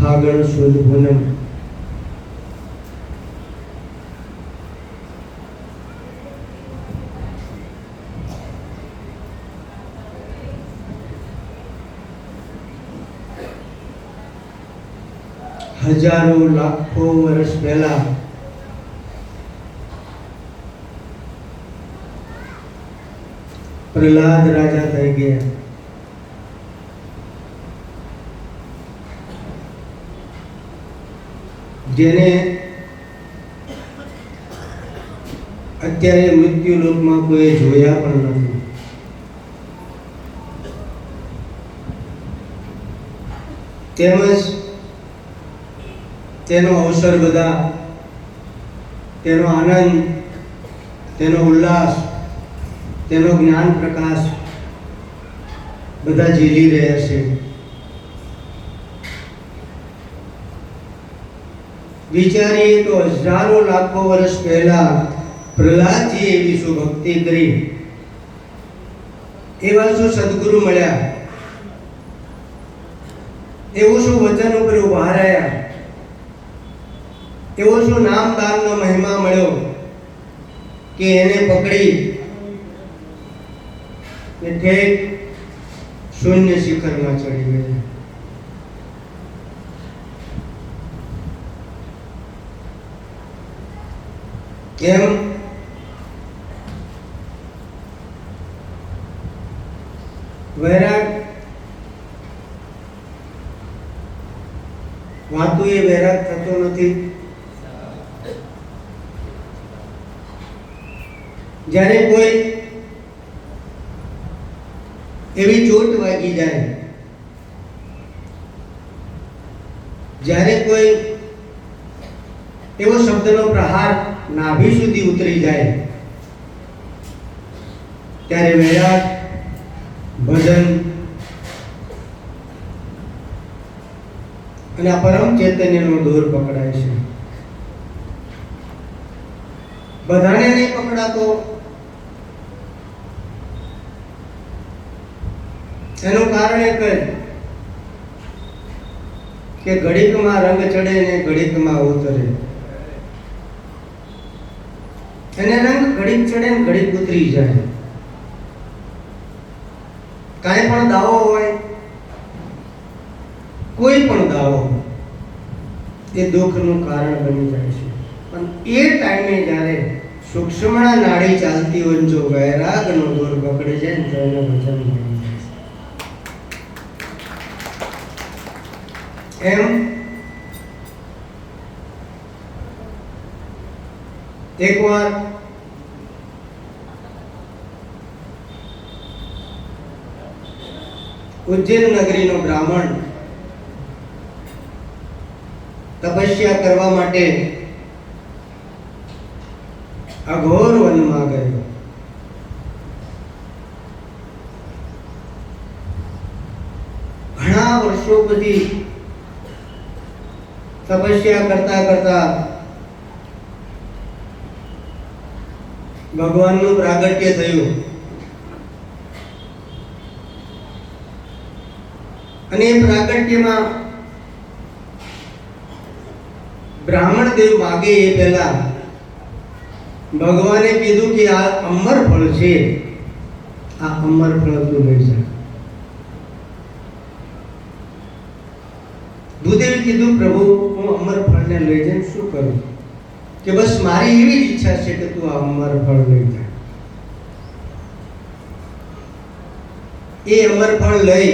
ફાગણ સુદ પૂનમ હજારો લાખો વર્ષ પહેલા પ્રહલાદ રાજા થઈ ગયા. જેને અત્યારે મૃત્યુ લોકમાં કોઈ જોયા પણ નથી. તેમજ તેનો અવસર બધા, તેનો આનંદ, તેનો ઉલ્લાસ, તેનો જ્ઞાન પ્રકાશ બધા ઝીલી રહ્યા છે. વિચારીએ તો હજારો લાખો વર્ષ પહેલા પ્રહલાદજી એવી શું ભક્તિ કરી, એવા શું સદગુરુ મળ્યા, એવું શું વચન ઉપર ઉભા રહ્યા, એવો શું નામદાનનો મહિમા મળ્યો કે એને પકડી ઠેક શૂન્ય શિખરમાં ચડી ગયા. કેમ? વૈરાગ વાતું એ વૈરાગ થતો નથી. જ્યારે કોઈ એવી ચોટ વાગી જાય, જ્યારે કોઈ એવો શબ્દનો પ્રહાર નાભી સુધી ઉતરી જાય, ત્યારે વૈરાગ, ભજન અને આ પરમ ચૈતન્યનો દોર પકડાય છે. બધાને નહીં પકડાતો. એનું કારણ એક જ કે ઘડીકમાં રંગ ચડે ને ઘડીકમાં ઉતરે. એને રંગ ઘડીક ચડે ને ઘડીક ઉતરી જાય. કાંઈ પણ દાવો હોય, કોઈ પણ દાવો એ દુઃખનું કારણ બની જાય છે. પણ એ ટાઈમે જ્યારે સૂક્ષ્મણા નાડી ચાલતી હોય, જો વૈરાગનો દોર પકડી જાય ને તો એને વચન મળી જાય. એમ એકવાર ઉજ્જૈન નગરીનો બ્રાહ્મણ તપસ્યા કરવા માટે અઘોર વનમાં ગયો. ઘણા વર્ષો પછી તપસ્યા કરતા કરતા ભગવાનનું પ્રાગટ્ય થયું અને એ પ્રાગટ્યમાં બ્રાહ્મણ દેવ માગે એ પહેલા ભગવાને કીધું કે આ અમર ફળ છે, આ અમર ફળ તું લઈ જા. ભૂદેવે કીધું પ્રભુ હું અમર ફળને લઈ જઈને શું કરું? કે બસ મારી એવી જ ઈચ્છા છે કે તું આ અમર ફળ લઈ જા. એ અમર ફળ લઈ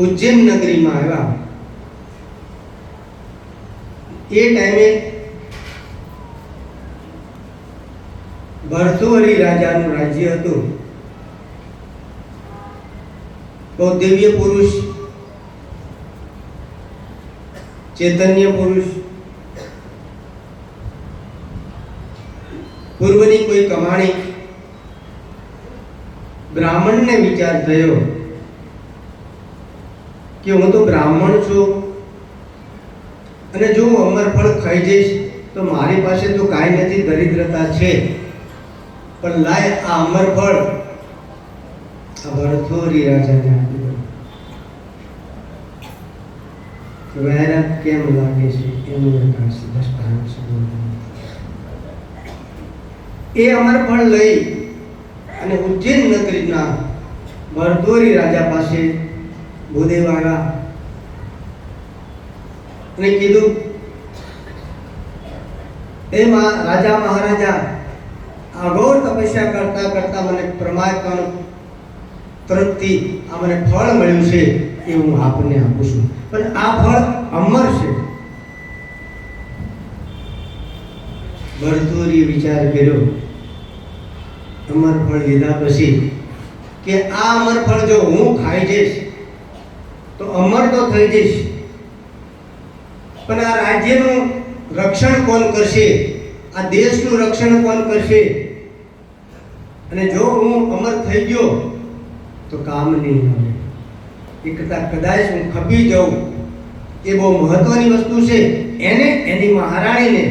ઉજ્જૈન નગરીમાં આવ્યા. એ ટાઈમે ભરથુહરી રાજાનું રાજ્ય હતું. બહુ દિવ્ય પુરુષ, ચૈતન્ય પુરુષ, પૂર્વની કોઈ કમાણી. બ્રાહ્મણને વિચાર થયો કે હું તો બ્રાહ્મણ છું અને જો હું અમરફળ ખાઈ જઈશ તો મારી પાસે તો કાંઈ નથી, દરિદ્રતા છે, પણ લાય આ અમરફળ આ ભરથુહરી રાજાને આપી દો. વૈરાગ કેમ લાગે છે એનું એક દ્રષ્ટાંત છે. એ અમરફળ લઈ અને ઉજ્જૈન નગરીના બરદોરી રાજા પાસે ભૂદેવ આવ્યા અને કીધું, એમાં રાજા મહારાજા અઘોર તપસ્યા કરતા કરતા મને પરમાત્માનું તરફથી આ મને ફળ મળ્યું છે એ હું આપને આપું છું, પણ આ ફળ અમર છે. બરદોરીએ વિચાર કર્યો અમર ફળ લીધા પછી કે આ અમર ફળ જો હું ખાઈ જઈશ તો અમર તો થઈ જઈશ, પણ આ રાજ્યનું રક્ષણ કોણ કરશે, આ દેશનું રક્ષણ કોણ કરશે? અને જો હું અમર થઈ ગયો તો કામ નહીં આવે. એ કરતા કદાચ હું ખપી જાઉં એ બહુ મહત્વની વસ્તુ છે. એને એની મહારાણીને,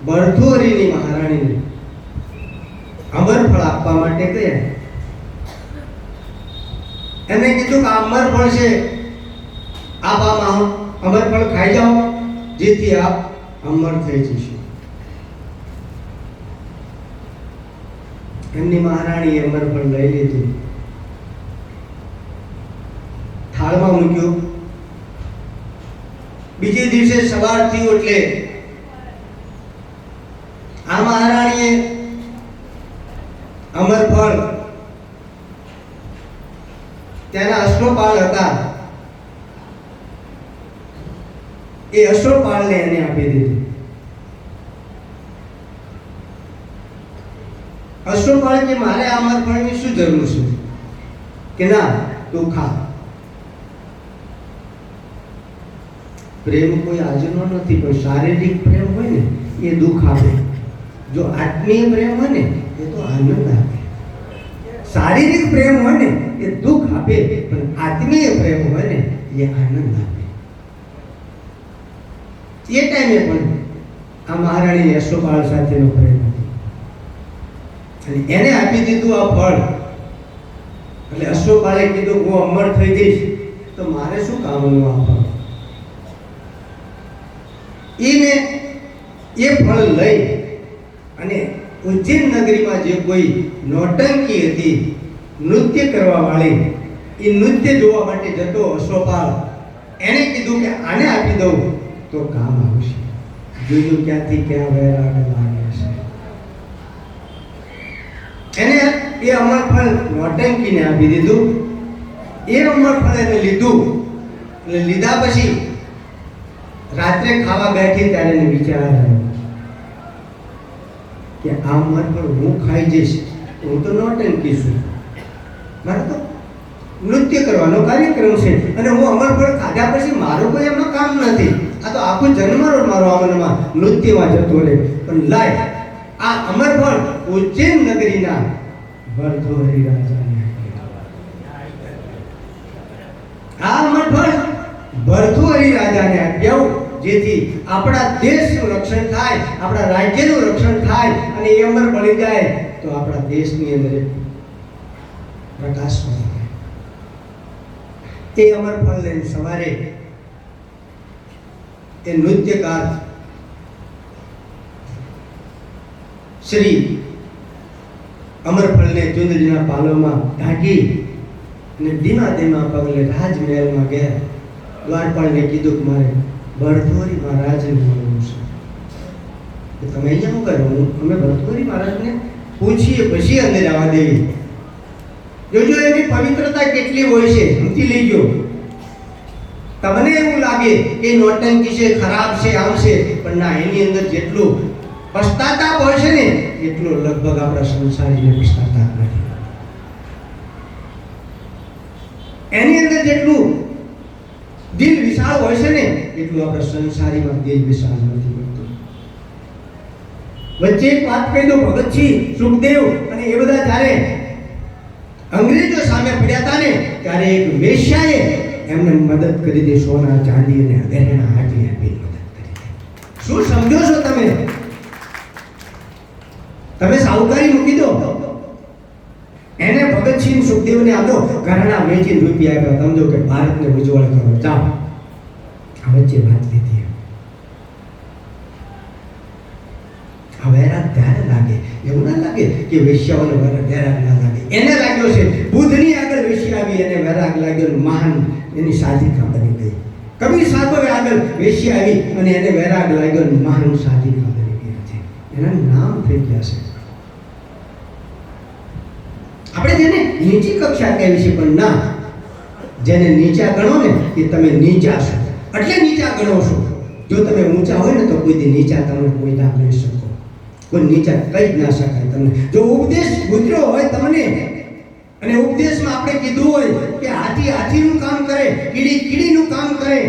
બરદોરીની મહારાણીને અમરફળ આપવા માટે ગયા. એમને કીધું કે આ અમરફળ છે, આપ આ અમરફળ ખાઈ જાઓ જેથી આપ અમર થઈ જશો. એમની મહારાણીએ અમરફળ લઈ લીધું, થાળમાં મૂક્યું. બીજે દિવસે સવાર થયું એટલે આ મહારાણીએ અમરફળ તેના અશ્વપાળ હતા એ અશ્વપાળને એને આપી દીધું. અશ્વપાળ કે મારે આ અમરફળની શું જરૂર છે? કે ના, તું ખા. પ્રેમ કોઈ આજનો નથી, પણ શારીરિક પ્રેમ હોય ને એ દુઃખ આપે. જો આત્મીય પ્રેમ હોય ને એ તો આનંદ આપે. શારીરિક પ્રેમ હોય ને એ દુઃખ આપે, પણ આત્મીય પ્રેમ હોય ને એ આનંદ આપે. એ ટાઈમે પણ આ મહારાણી અશ્વપાળ સાથેનો પ્રેમ હતો અને એને આપી દીધું આ ફળ. એટલે અશ્વપાળે કીધું હું અમર થઈ જઈશ તો મારે શું કામનું આ ફળ? એને એ ફળ લઈ અને ઉજ્જૈન નગરીમાં જે કોઈ નોટંકી હતી, નૃત્ય કરવા વાળી, એ નૃત્ય જોવા માટે જતો અશ્વપાળ એને કીધું કે આને આપી દઉં તો કામ આવશે. જોયું ક્યાંથી ક્યાં વૈરાગ લાગે છે. એને એ અમરફળ નોટંકીને આપી દીધું. એ અમરફળ એને લીધું. એટલે લીધા પછી રાત્રે ખાવા બેઠી ત્યારે એને વિચાર આવ્યો કે આ અમરફળ હું ખાઈ જઈશ, હું તો નોટંકી છું, મારે તો નૃત્ય કરવાનો કાર્યક્રમ છે અને હું અમરફળ ખાધા પછી મારું કોઈ એમાં કામ નથી. આ તો આખું જન્મરો મારો આમનમાં નૃત્યમાં જતો રહે. પણ લાય આ અમરફળ ઉજ્જૈન નગરીના બરદોરી રાજાને આ અમરફળ બરદોરી રાજાને આપ્યું, જેથી આપણા દેશનું રક્ષણ થાય, આપણા રાજ્યનું રક્ષણ થાય અને એ અમર બની જાય તો આપણા દેશની અંદર પ્રકાશ થાય. એ અમરફળ લઈને સવારે એ નૃત્યકાર શ્રી અમરફળને ચુંદડીના પાલોમાં ઢાંકી અને ધીમા ધીમા પગલે રાજમહેલમાં ગયા. દ્વારપાળને કીધું કે મારે બરદોરી મહારાજને મળવું છે. તમે અહીંયા શું કરો? અમે બરદોરી મહારાજને પૂછીએ પછી અંદર આવવા દેવી. જોજો એની પવિત્રતા કેટલી હોય છે, સમજી લેજો. તમને એવું લાગે કે નોટંકી છે, ખરાબ છે, આમ છે, પણ ના, એની અંદર જેટલું પશ્ચાતાપ હોય છે ને એટલો લગભગ આપણા સંસારીને પશ્ચાતાપ નથી. એની અંદર જેટલું દિલ વિશાળ હોય છે ને એટલું આપણા સંસારીમાં દિલ વિશાળ નથી હોતું. વચ્ચે એક વાત કહી દો, ભગતસિંહ, સુખદેવ અને એ બધા જ્યારે અંગ્રેજો સામે પડ્યા હતા ને ત્યારે એક વેશ્યાએ એમને મદદ કરી દે. સોના, ચાંદી અને ઘરેણા હાથી આપી મદદ કરી દે. શું સમજો છો તમે? તમે સાહુકારી મૂકી દો. એને ભગતસિંહ સુખદેવને આપો ઘરેણા વેચીને રૂપિયા આપ્યા. સમજો કે ભારતને ઉજ્જવળ કરો. જાઓ વચ્ચે વાત લીધી. વૈરાગ ત્યારે લાગે, એવું ના લાગે કે વેશ્યાઓને વૈરાગ ના લાગે. એને લાગ્યો છે બુદ્ધની આગળ વેશ્યા આવી, એને વૈરાગ લાગ્યો, મહાન એની સાધિકા બની ગઈ. કબીર સાહેબ આગળ વેશ્યા આવી અને એને વૈરાગ લાગ્યો, મહાન સાધિકા બની ગઈ છે. એના નામ થઈ ગયા છે. આપણે જેને નીચી કક્ષા કહેવી છે, પણ ના, જેને નીચા ગણો ને એ તમે નીચા છો, એટલે નીચા ગણો છો. જો તમે ઊંચા હોય ને તો કોઈ નીચા તમને કોઈ ના ગણી શકો, કોઈ નીચા કહી જ ના શકાય તમને. જો ઉપદેશ ગુજર્યો હોય તમને, અને ઉપદેશમાં આપણે કીધું હોય કે હાથી હાથીનું કામ કરે, કીડી કીડીનું કામ કરે,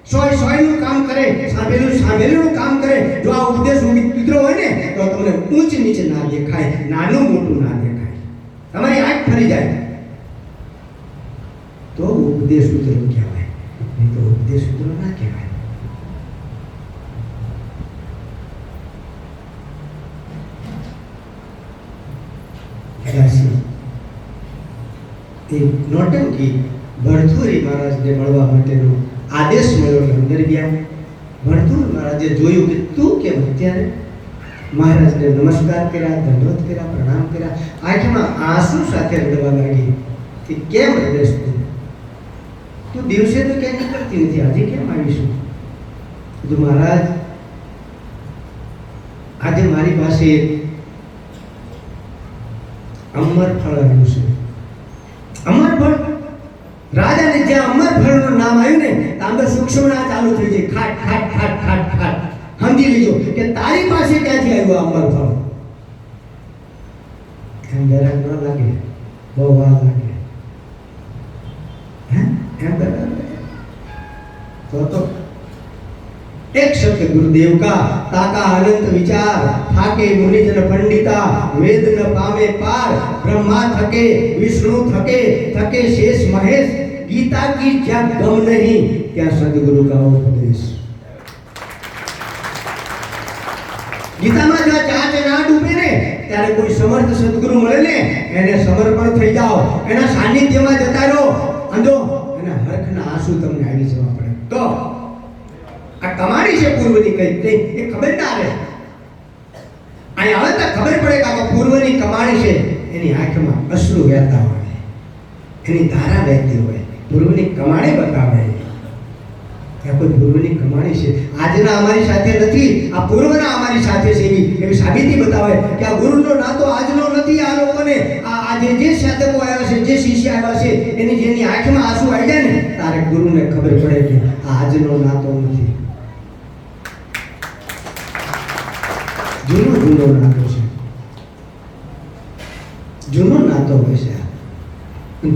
સોય સોયનું કામ કરે, સાંભેલું સાંભેલું કામ કરે, જો આ ઉપદેશ ગુજર્યો હોય ને તો તમને ઊંચ નીચે ના દેખાય, નાનું મોટું ના દેખાય, તમારી આંખ ફરી જાય, તો ઉપદેશ ઉતરો કહેવાય, નહીં તો ઉપદેશ ઉતરો ના કહેવાય. એ નોટંકી ભરથુરી મહારાજને મળવા માટેનો આદેશ મળ્યો એટલે અંદર ગયા. ભરથુર મહારાજે જોયું કે તું કેમ અત્યારે? મહારાજને નમસ્કાર કર્યા, દંડવત કર્યા, પ્રણામ કર્યા, આંખમાં આંસુ સાથે રડવા લાગી કે કેમ રડેશ તું દિવસે તો ક્યાંય નીકળતી નથી, આજે કેમ આવીશું? તો મહારાજ આજે મારી પાસે અમર ફળ આવ્યું છે. અમર ફળ, રાજાને જ્યાં અમર ફળનું નામ આવ્યું ને તાંબે સૂક્ષ્મણા ચાલુ થઈ જાય, ખાટ ખાટ ખાટ ખાટ ખાટ. સમજી લીજો કે તારી પાસે ક્યાંથી આવ્યું અમર ફળ? એમ જરાક ન લાગે? બહુ વાર લાગે, હે? એમ તો एक शब्द गुरुदेव का ताका अनंत विचार थाके मुनिजन पंडिता वेद न पावे पार ब्रह्मा थके विष्णु थके थके शेष महेश गीता की क्या गम नहीं क्या सदगुरु का उपदेश. ગીતામાં જો ચાચ ના ડૂબે ને ત્યારે કોઈ સમર્થ સદગુરુ મળે ને એને સમર્પણ થઈ જાઓ, એના સાનિધ્યમાં જતા રહો, અંધો એના હરખના આંસુ તમને આવી જવા પડે. તો આ કમાણી છે પૂર્વની કઈ એ ખબર ના રહે. અહીંયા આવે તો ખબર પડે કે આ પૂર્વની કમાણી છે. એની આંખમાં અશ્રુ વહેતા હોય, એની ધારા વહેતી હોય, પૂર્વની કમાણી બતાવે કે કોઈ પૂર્વની કમાણી છે. આજના અમારી સાથે નથી, આ પૂર્વના અમારી સાથે છે, એવી સાબિતી બતાવે કે આ ગુરુનો નાતો આજનો નથી. આ લોકોને આજે જે સાધકો આવ્યા છે, જે શિષ્ય આવ્યા છે, એની જેની આંખમાં આંસુ આવી જાય ને તારે ગુરુને ખબર પડે કે આ આજનો નાતો નથી, જૂનો નાતો છે. જૂનો નાતો હોય છે.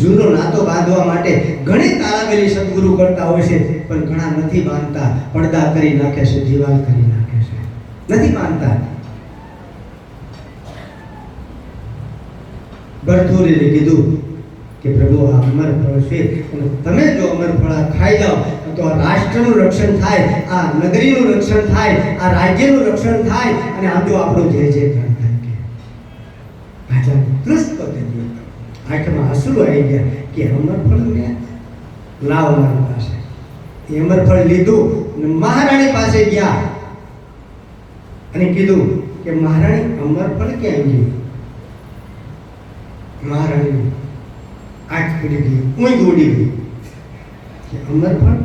જૂનો નાતો બાંધવા માટે ઘણી તારાવેલી સદગુરુ કરતા હોય છે, પણ ઘણા નથી બાંધતા. પડદા કરી નાખે છે, દિવાલ કરી નાખે છે, નથી બાંધતા. ભરથુરીને કીધું કે પ્રભુ આ અમર ફળ છે, અને તમે જો અમર ફળ ખાઈ જાઓ તો આ રાષ્ટ્રનું રક્ષણ થાય, આ નગરીનું રક્ષણ થાય, આ રાજ્યનું રક્ષણ થાય, અને આમ જો આપણું જે જે થાય કે રાજા ત્રસ્ત કરી દીધું. આંખમાં આંસુ આવી ગયા કે અમર ફળ મેં લાવ મારી પાસે. એ અમર ફળ લીધું અને મહારાણી પાસે ગયા અને કીધું કે મહારાણી અમર ફળ ક્યાં ગયું? મહારાણી આંખ પડી ગઈ, ઊંઘ ઉડી ગઈ કે અમર ફળ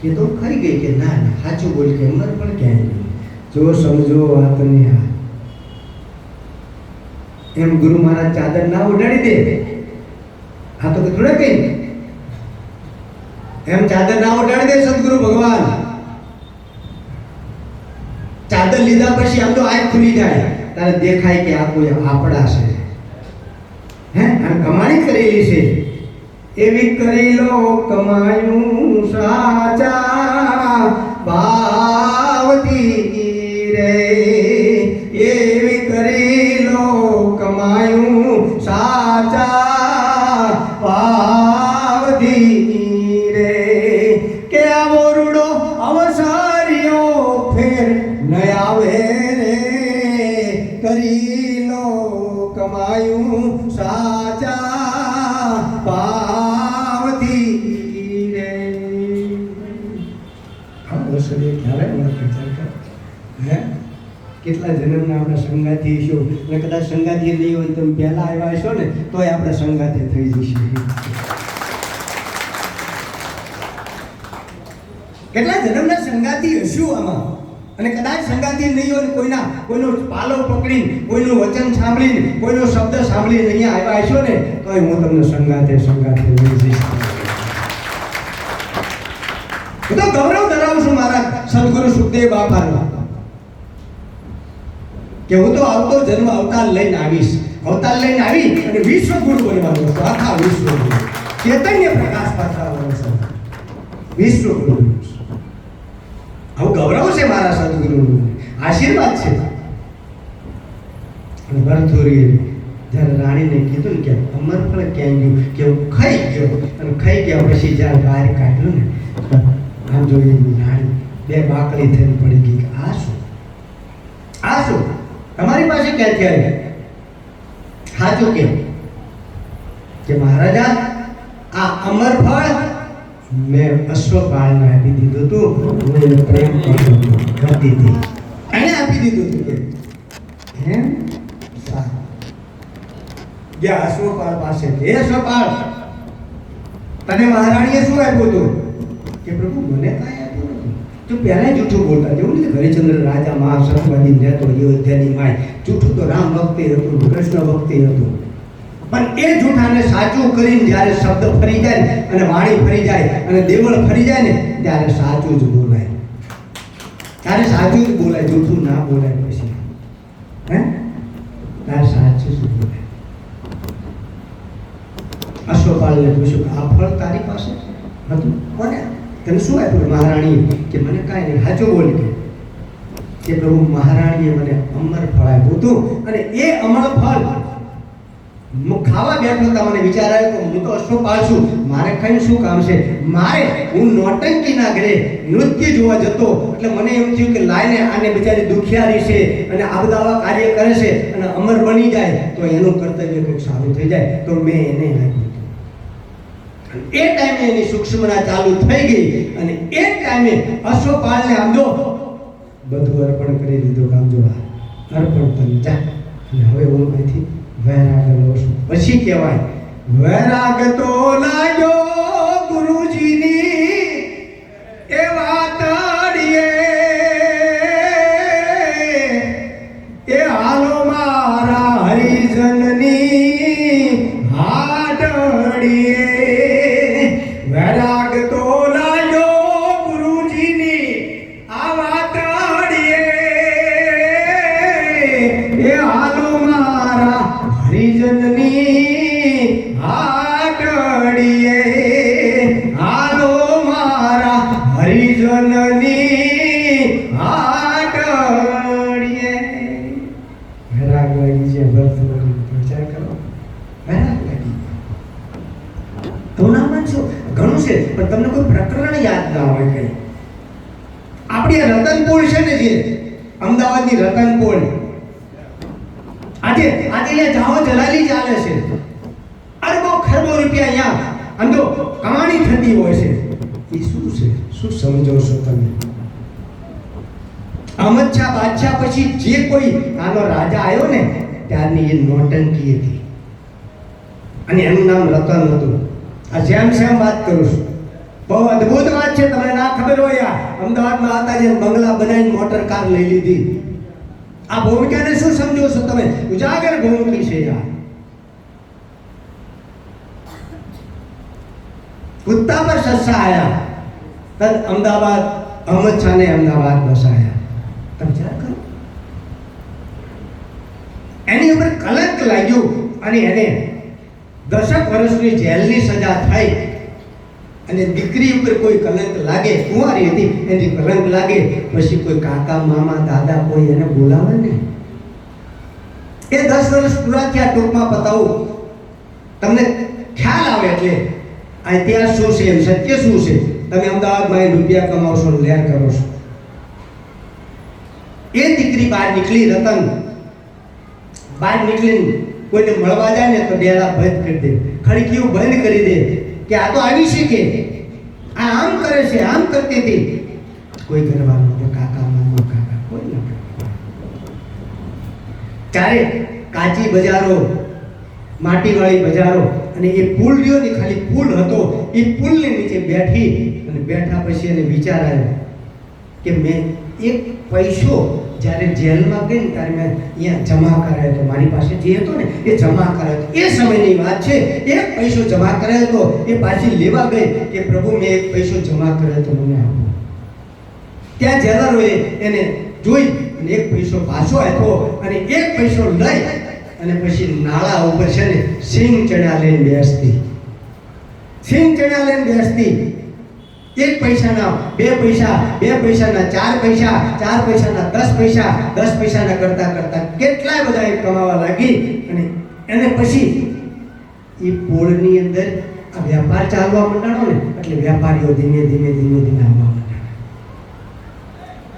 કે તો ખરી ગઈ કે ના ના સાચું બોલ કે અમર ફળ ક્યાં ગયું? જો સમજો વાતને આ એમ ગુરુ મહારાજ ચાદર ના ઉડાડી દે. આ તો થોડા કઈ એમ ચાદર ના ઉડાડી દે સદગુરુ ભગવાન. ચાદર લીધા પછી આમ તો આંખ ખુલી જાય, તારે દેખાય કે આ કોઈ આપડા છે, હે આ કમાણી કરેલી છે. એવી કરી લો કમાયું સાચા ભાવથી રે, એવી કરી લો કમાયું સાચા ભાવથી રે, કે આવો રૂડો અવસર્યો ફેર ન આવે રે, કરી લો કમાયું સાચા ભાવથી રે. કેટલા જન્મના આપણા સંગાથી હશો, અને કદાચ સંગાથી નહીં હોય તમે પહેલા આવ્યા હશો ને તોય આપણે સંગાથી થઈ જશે. કેટલા જન્મના સંગાથી હશું આમાં, અને કદાચ સંગાથી નહીં હોય કોઈનો પાલો પકડીને, કોઈનું વચન સાંભળીને, કોઈનો શબ્દ સાંભળીને અહીંયા આવ્યા હશો ને તોય હું તમને સંગાથે લઈ જઈશ. હું તો ગૌરવ ધરાવું છું મારા સદગુરુ સુખદેવ બાપાનો કે હું તો આવતો જન્મ અવતાર લઈને આવીશ, અવતાર લઈને આવી અને વિશ્વ ગુરુ બનવાનો છું. આખા વિશ્વ ગુરુ ચૈતન્ય પ્રકાશ પાથરવાનો છું, વિશ્વ ગુરુ. આવું ગૌરવ છે મારા સદગુરુનું, આશીર્વાદ છે. અને ભરથોરીએ જ્યારે રાણીને કીધું ને કે અમરફળ ક્યાં ગયું, કે હું ખાઈ ગયો, અને ખાઈ ગયા પછી જ્યારે બહાર કાઢ્યું ને આમ જોઈએ રાણી બે બાકડી થઈને પડી ગઈ કે આ શું તમારી પાસે ક્યાંથી આવી? સાચું કે મહારાજા આ અમરફળ મેં અશ્વપાળને આપી દીધું હતું, હું એને પ્રેમ કરતો હતો, ગતિથી એને આપી દીધું હતું. કે એમ સારું ગયા અશ્વપાળ પાસે, હે અશ્વપાળ તને મહારાણીએ શું આપ્યું હતું? કે પ્રભુ મને કાંઈ આપ્યું નથી. તો પહેલા જૂઠું બોલતા જેવું ને હરિચંદ્ર રાજા મહાસત્વવાદી રહેતો અયોધ્યાની માય, જૂઠું તો રામ ભક્તિ હતું, કૃષ્ણ ભક્તિ હતું, પણ એ જૂઠાને સાચું કરીને જ્યારે શબ્દ ફરી જાય અને વાણી ફરી જાય અને દેવળ ફરી જાય ને ત્યારે સાચું જ બોલાય, જૂઠું ના બોલાય. પછી ત્યારે સાચું જ બોલાય. અશ્વપાલને પૂછ્યું કે આ ફળ તારી પાસે હતું? કોને તને શું આપ્યું? મહારાણી કે મને કાંઈ નહીં. સાચું બોલ કે પ્રભુ મહારાણીએ મને અમર ફળ આપ્યું હતું, અને એ અમર ફળ ખાવા બેઠો હતા. મને વિચાર આવ્યો કે હું તો અશ્વપાલ છું, મારે ખાઈને શું કામ છે? હું નોટંકીના ઘરે નૃત્ય જોવા જતો, એટલે મને એમ થયું કે લાઈને આને બિચારી દુખિયારી છે અને આ બધા આવા કાર્ય કરે છે અને અમર બની જાય તો એનું કર્તવ્ય કંઈક સારું થઈ જાય, તો મેં એને આપ્યું. એ ટાઈમે એની સૂક્ષ્મતા ચાલુ થઈ ગઈ, અને એ ટાઈમે અશ્વપાલને આમ જો બધું અર્પણ કરી દીધું. કામ જો અર્પણ તને જા, અને હવે હું અહીંથી વૈરાગ લઉં છું. પછી કહેવાય વૈરાગ તો લાગ્યો ગુરુજીની એ વાતડીએ, એ હાલો મારા હરિજનની હાટડીએ. વૈરાગ તો લાગ્યો ગુરુજીની આ વાતડીએ, એ હાલો મારા હરિજનની હાટડીએ, હાલો મારા હરિજનની હાટડીએ. વૈરાગ લાગી છે. વિચાર કરો, વૈરાગ લાગી. તો ના માનશો, ઘણું છે, પણ તમને કોઈ પ્રકરણ યાદ ના હોય. કઈ આપણી રતનપોળ છે ને, જે અમદાવાદની રતનપોળ, આજે અહીંયા જાઓ જલાલી ચાલે છે, અરબો ખરબો રૂપિયા અહીંયા આમ તો કમાણી થતી હોય છે. એ શું છે? શું સમજો છો તમે? અહમદ શાહ બાદશાહ પછી જે કોઈ આનો રાજા આવ્યો ને ત્યારની એ નોટંકી હતી, અને એનું નામ રતન હતું. આ જેમ વાત કરું છું, બહુ અદ્ભુત વાત છે. તમને ના ખબર હોય, અમદાવાદમાં હતા જે બંગલા બનાવીને મોટર કાર લઈ લીધી. આ ભૂમિકાને શું સમજો છો તમે? ઉજાગર ભૂમિકા છે. યાર કુત્તા પર સસ્સા આયા, તદ અમદાવાદ અહમદ શાહને અમદાવાદ બસાયા. તમે વિચાર કરો, એની ઉપર કલંક લાગ્યું અને એને 10 વર્ષની જેલની સજા થઈ. અને દીકરી ઉપર કોઈ કલંક લાગે, કુંવારી હતી, એની કલંક લાગે, પછી કોઈ કાકા મામા દાદા કોઈ એને બોલાવે ને. એ 10 વર્ષ પૂરા થયા, ટૂંકમાં પતાવું તમને ખ્યાલ આવે. એટલે આ ઇતિહાસ શું છે, એમ સત્ય શું છે. તમે અમદાવાદમાં રૂપિયા કમાવશો, લહેર કરો છો. એ દીકરી બહાર નીકળી, રતન બહાર નીકળીને કોઈને મળવા જાય ને તો ડેલા બંધ કરી દે, ખડકીઓ બંધ કરી દે કે આ તો આવી છે, કે આ આમ કરે છે, આમ કરતી હતી. કોઈ ઘરવાળો, કાકા મામા કાકા કોઈ ના કરે. ચારે કાચી બજારો, માટીવાળી બજારો, અને એ પુલ રહ્યો ને ખાલી પુલ હતો, એ પુલની નીચે બેઠી અને બેઠા પછી એને વિચાર આવ્યો કે મેં એક પૈસો જ્યારે જેલમાં ગઈ ને ત્યારે મેં અહીંયા જમા કરાયો હતો, મારી પાસે જે હતો ને એ જમા કરાયો હતો, એ સમયની વાત છે, એક પૈસો જમા કરાયો હતો, એ પાછી લેવા ગઈ કે પ્રભુ મેં એક પૈસો જમા કર્યો હતો, મને આપો. ત્યાં જેલરોએ એને જોઈ અને એક પૈસો પાછો આપ્યો અને એક પૈસો લઈ અને પછી નાળા ઉપર છે ને સિંગ ચણા લઈને બેસતી, સિંગ ચણા લઈને બેસતી. એક પૈસાના બે પૈસા, બે પૈસાના ચાર પૈસા, ચાર પૈસાના 10 પૈસા, 10 પૈસાના કરતા કરતા કેટલાય બધા એ કમાવા લાગી. અને એને પછી એ પોળની અંદર આ વ્યાપાર ચાલવા માંડાણો ને એટલે વેપારીઓ ધીમે ધીમે ધીમે ધીમે આવવા માંડ્યા.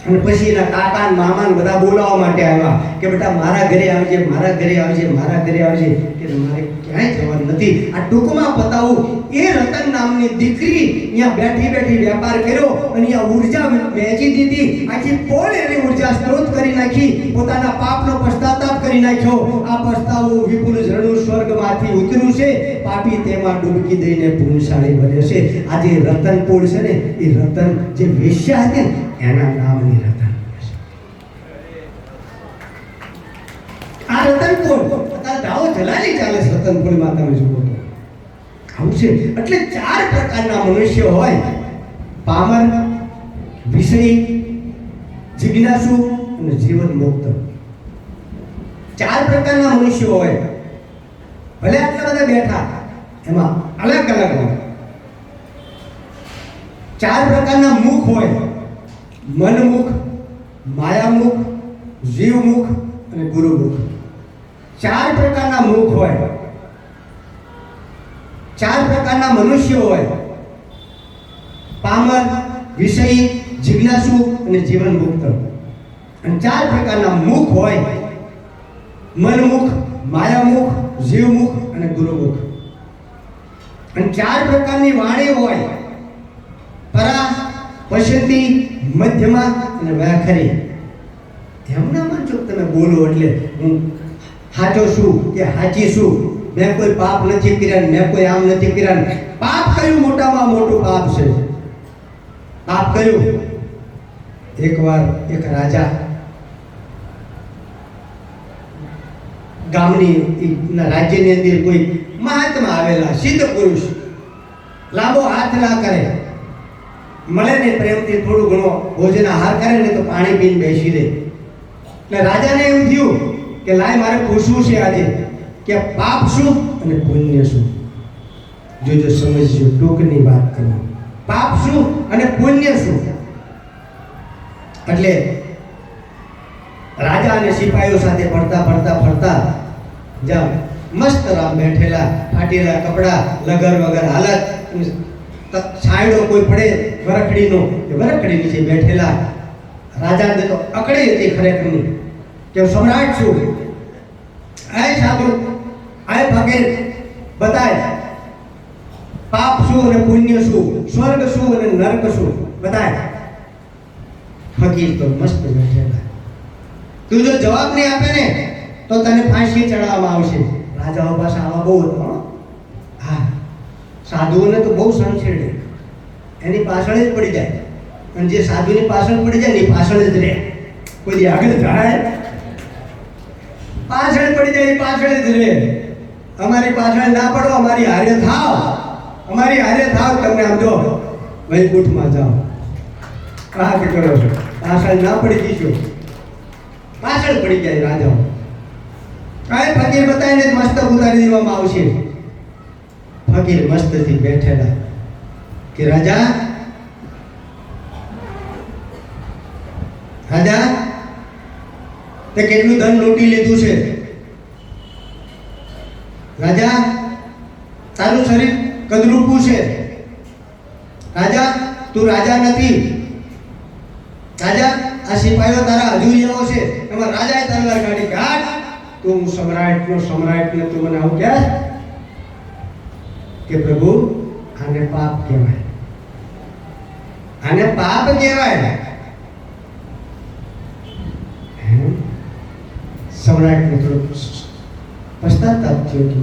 અને પછી એના કાકા ને મામા ને બધા બોલાવવા માટે આવ્યા કે બેટા મારા ઘરે આવજે, મારા ઘરે આવજે, મારા ઘરે આવજે. કે મારે ક્યાંય જવાનું નથી. આ ટૂંકમાં બતાવું, એ રતન નામની દીકરી અહીંયા બેઠી બેઠી વેપાર કર્યો અને અહીંયા ઉર્જા વહેંચી દીધી. આખી પોળ એની ઉર્જા સ્ત્રોત કરી નાખી, પોતાના પાપનો પશ્ચાતાપ કરી નાખ્યો. આ પસ્તાવો વિપુલ ઝરણું સ્વર્ગમાંથી ઉતર્યું છે, પાપી તેમાં ડૂબકી દઈને પુણ્યશાળી બન્યો છે. આજે રતન પોળ છે ને, એ રતન જે વેશ્યા હતી ને એના નામની રતન. આ રતનપુર દાવો જલાલી ચાલે છે. રતનપુરમાં તમે જુઓ તો આવું છે. એટલે 4 પ્રકારના મનુષ્ય હોય: પામર, વિષયી, જિજ્ઞાસુ અને જીવન મુક્ત. 4 પ્રકારના મનુષ્યો હોય. ભલે આટલા બધા બેઠા, એમાં અલગ અલગ હોય. 4 પ્રકારના મુખ હોય: મનમુખ, માયામુખ, જીવમુખ અને ગુરુમુખ. 4 પ્રકારના મુખ હોય. 4 પ્રકારના મનુષ્યો હોય: પામર, વિષયી, જિજ્ઞાસુ અને જીવન મુક્ત. અને 4 પ્રકારના મુખ હોય: મનમુખ, માયામુખ, જીવમુખ અને ગુરુમુખ. અને 4 પ્રકારની વાણી હોય: પરા, પશ્યંતી, મધ્યમા અને વ્યાખરી. એમના માનજો તમે બોલો એટલે હું સાચો છું કે સાચી છું, મેં કોઈ પાપ નથી કર્યા, મેં કોઈ આમ નથી કર્યા. પાપ કયું મોટામાં મોટું પાપ છે? પાપ કયું? એકવાર એક રાજા ગામની રાજ્યની અંદર કોઈ મહાત્મા આવેલા, સિદ્ધ પુરુષ, લાંબો હાથ ના કરે, મળે ને પ્રેમથી થોડું ઘણો ભોજન આહાર કરે ને તો પાણી પીને બેસી રહે. એટલે રાજાને એવું થયું કે લાય મારે પૂછવું છે આજે કે પાપ શું અને પુણ્ય શું. જોજો, સમજજો, ટૂંકની વાત કરું. પાપ શું અને પુણ્ય શું? એટલે રાજા અને સિપાહીઓ સાથે ફરતા ફરતા ફરતા જામ મસ્ત રામ બેઠેલા, ફાટેલા કપડા, લગર વગર હાલત, છાંયડો કોઈ પડે વરખડીનો, વરખડી નીચે બેઠેલા. રાજાને તો અકડી હતી ખરેખરની કે હું સમ્રાટ છું. આય સાધુ, આય ફકીર, બતાય પાપ શું અને પુણ્ય શું, સ્વર્ગ શું અને નર્ક શું, બતાય. ફકીર તો મસ્ત બેઠેલા. તું જો જવાબ નહીં આપે ને તો તને ફાંસી ચડાવવામાં આવશે. રાજાઓ પાસે આવા બહુ હતો. હા, સાધુઓને તો બહુ સંછેડે, એની પાછળ જ પડી જાય. અને જે સાધુની પાછળ પડી જાય ને એ પાછળ જ રહે, કોઈ આગળ જાય. પાછળ પડી જાય, પાછળ જ રહે. અમારી પાછળ ના પડો, અમારી હારે થાવ, અમારી હારે થાવ, તમને આમ જો વૈકુંઠમાં જાઓ. આ કે કરો છો, પાછળ ના પડી જઈશું, પાછળ પડી જાય રાજાઓ. કાંઈ ફકીર બતાવીને મસ્તક ઉતારી દેવામાં આવશે. ફકીર મસ્તથી બેઠેલા કે રાજા, રાજા તે કેટલું ધન લૂંટી લીધું છે? રાજા, તારું શરીર કદરૂપું છે. રાજા, તું રાજા નથી. રાજા, આ સિપાહીઓ તારા હજુરિયાઓ છે. એમાં રાજાએ તલવાર કાઢી કે હાટ, તું સમ્રાટનો સમ્રાટ ને તું મને આવું કહે કે પ્રભુ આને પાપ કહેવાય, આને પાપ કહેવાય. સમ્રાટ સમ્રાટને થોડો પશ્ચાતાપ થયો કે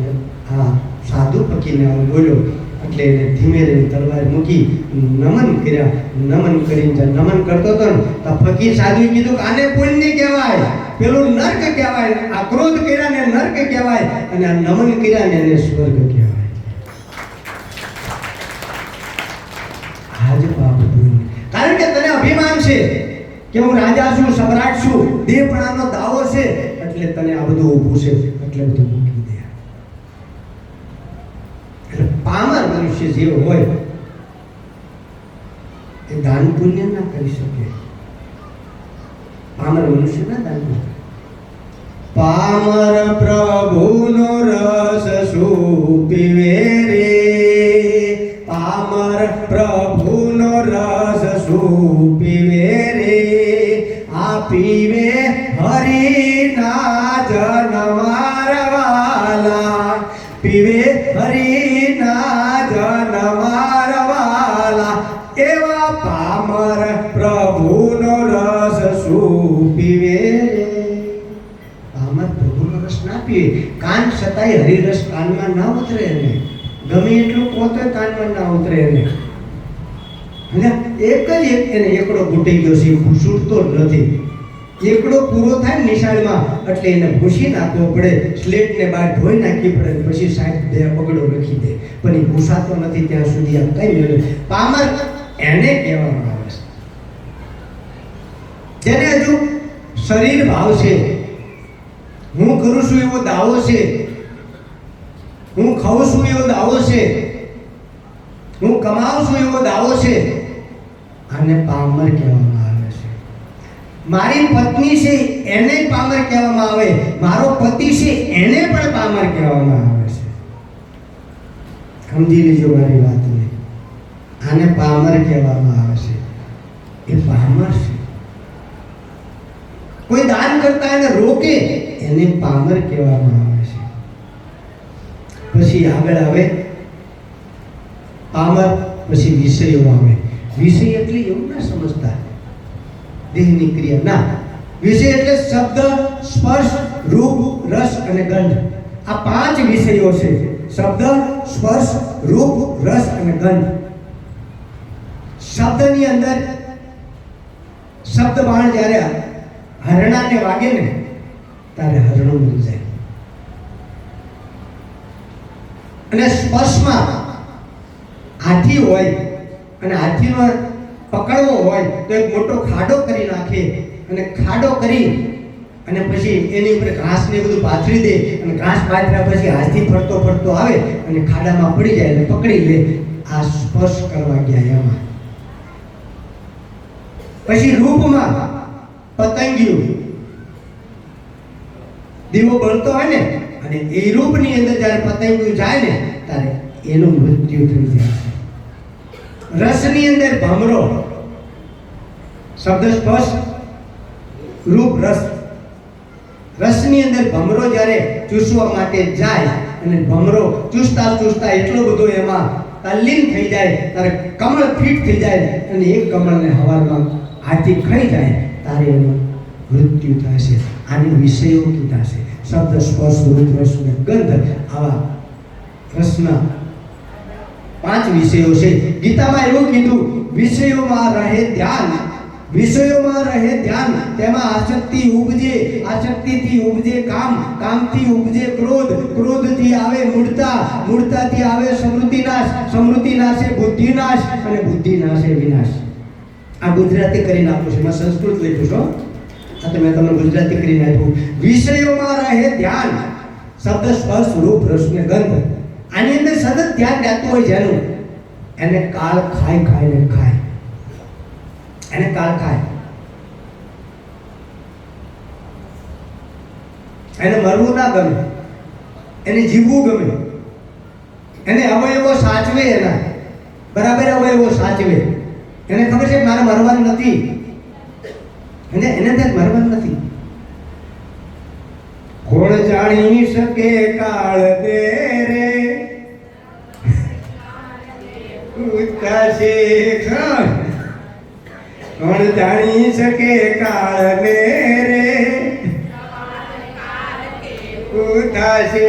હા સાધુ પકીને આવું બોલ્યો. એટલે એને ધીમે ધીમે તલવાર મૂકી નમન કર્યા. નમન કરીને નમન કરતો હતો ને તો ફકીર સાધુએ કીધું કે આને પુણ્ય કહેવાય, પેલું નર્ક કહેવાય. આ ક્રોધ કર્યા ને નર્ક કહેવાય, અને આ નમન કર્યા ને એને સ્વર્ગ કહેવાય. આજ પાપ પુણ્ય. કારણ કે તને અભિમાન છે કે હું રાજા છું, સમ્રાટ છું, દેહપણાનો દાવો છે, એટલે તને આ બધું ઊભું છે, એટલે બધું મૂકી દે. એટલે પામર મનુષ્ય જેવો હોય એ દાન પુણ્ય ના કરી શકે. પામર મનુષ્ય ના દાન પુણ્ય. પામર પ્રભુનો રસ શું પીવે રે, પામર પ્રભુનો રસ શું પીવે રે, આ પીવે હરિના જનમાર વાલા, પીવે હરિના જનમાર વાલા, એવા પામર પ્રભુનો રસ શું પીવે રે. પામર પ્રભુનો રસ ના પીવે. કાન છતાંય હરિરસ કાનમાં ના ઉતરે એને, ગમે એટલું પોતે કાનમાં ના ઉતરે એને. અને એક જ એને એકડો ઘૂંટી ગયો છે, છૂટતો નથી. એકડો પૂરો થાય નિશાળમાં એટલે એને ભૂસી નાખવો પડે, સ્લેટને બહાર ધોઈ નાખવી પડે, પછી સાહેબ બે પગડો લખી દે, પણ એ ભૂસાતો નથી ત્યાં સુધી આમ કઈ મેળવે. પામર એને કહેવામાં આવે છે જેને હજુ શરીર ભાવ છે, હું કરું છું એવો દાવો છે, હું ખાઉં છું એવો દાવો છે, હું કમાઉં છું એવો દાવો છે, આને પામર કહેવામાં આવે છે. મારી પત્ની છે એને પામર કહેવામાં આવે, મારો પતિ છે એને પણ પામર કહેવામાં આવે છે. સમજી લેજો મારી વાતને. આને પામર કહેવામાં આવે છે. એ પામર છે. કોઈ દાન કરતા એને રોકે એને પામર કહેવામાં આવે છે. પછી આગળ આવે પામર, પછી વિષયો આવે. વિષય એટલે એવું ના સમજતા દેહની ક્રિયા, ના. વિષય એટલે શબ્દ, સ્પર્શ, રૂપ, રસ અને ગંધ. આ પાંચ વિષયો છે. શબ્દ, સ્પર્શ, રૂપ, રસ અને ગંધ. શબ્દની અંદર શબ્દ બાણ જ્યારે હરણાને વાગે ને ત્યારે હરણું મરી જાય. અને સ્પર્શમાં હાથી હોય અને હાથીનો પકડવો હોય તો એક મોટો ખાડો કરી નાખે, અને ખાડો કરી અને પછી એની ઉપર ઘાસ ને બધું પાથરી દે, અને ઘાસ પાથર્યા પછી હાથી ફરતો ફરતો આવે અને ખાડામાં પડી જાય અને પકડી લે. આ સ્પર્શ કરવા ગયા એમાં. પછી રૂપમાં પતંગિયું દીવો બળતો હોય ને, અને એ રૂપની અંદર જ્યારે પતંગિયું જાય ને ત્યારે એનું મૃત્યુ થઈ જાય છે. રસની અંદર ભમરો, શબ્દ, સ્પર્શ, રૂપ, રસ. રસની અંદર ભમરો જ્યારે ચૂસવા માટે જાય અને ભમરો ચૂસતા ચૂસતા એટલો બધો એમાં તલ્લીન થઈ જાય ત્યારે કમળ ફીટ થઈ જાય, અને એક કમળને હવારમાં હાથી ખાઈ જાય ત્યારે એનું મૃત્યુ થશે. આને વિષયો કીધા છે. શબ્દ, સ્પર્શ, રૂપ, રસ અને ગંધ. આવા રસના પાંચ વિષયો છે. ગીતામાં એવું કીધું, વિષયોમાં રહે ધ્યાન, વિષયોમાં રહે ધ્યાન, તેમાં આસક્તિ ઉપજે, આસક્તિથી ઉપજે કામ, કામથી ઉપજે ક્રોધ, ક્રોધથી આવે મૂઢતા, મૂઢતાથી આવે સમૃદ્ધિનાશ, સમૃદ્ધિનાશે બુદ્ધિનાશ, અને બુદ્ધિનાશે વિનાશ. આ ગુજરાતી કરીને આપ્યું છે, એમાં સંસ્કૃત લખ્યું છો. આ તો મેં તમને ગુજરાતી કરીને આપ્યું. વિષયોમાં રહે ધ્યાન, શબ્દ, સ્પર્શ, રૂપ, રસ ને ગંધ. આની અંદર સતત ધ્યાન રહેતું હોય જેનું, એને કાળ ખાય ખાઈને ખાય, એને કાળ ખાય. એને મરવું ના ગમે, એને જીવવું ગમે, એને અવયવો સાચવે, એના બરાબર અવયવો સાચવે. એને ખબર છે કે મારે મરવાનું નથી, એને ત્યાં મરવાનું નથી. કોણ જાણી શકે કાળ દે રે ઉતાશે ક્ષણ, કોણ જાણી શકે કાળ દે રે થશે.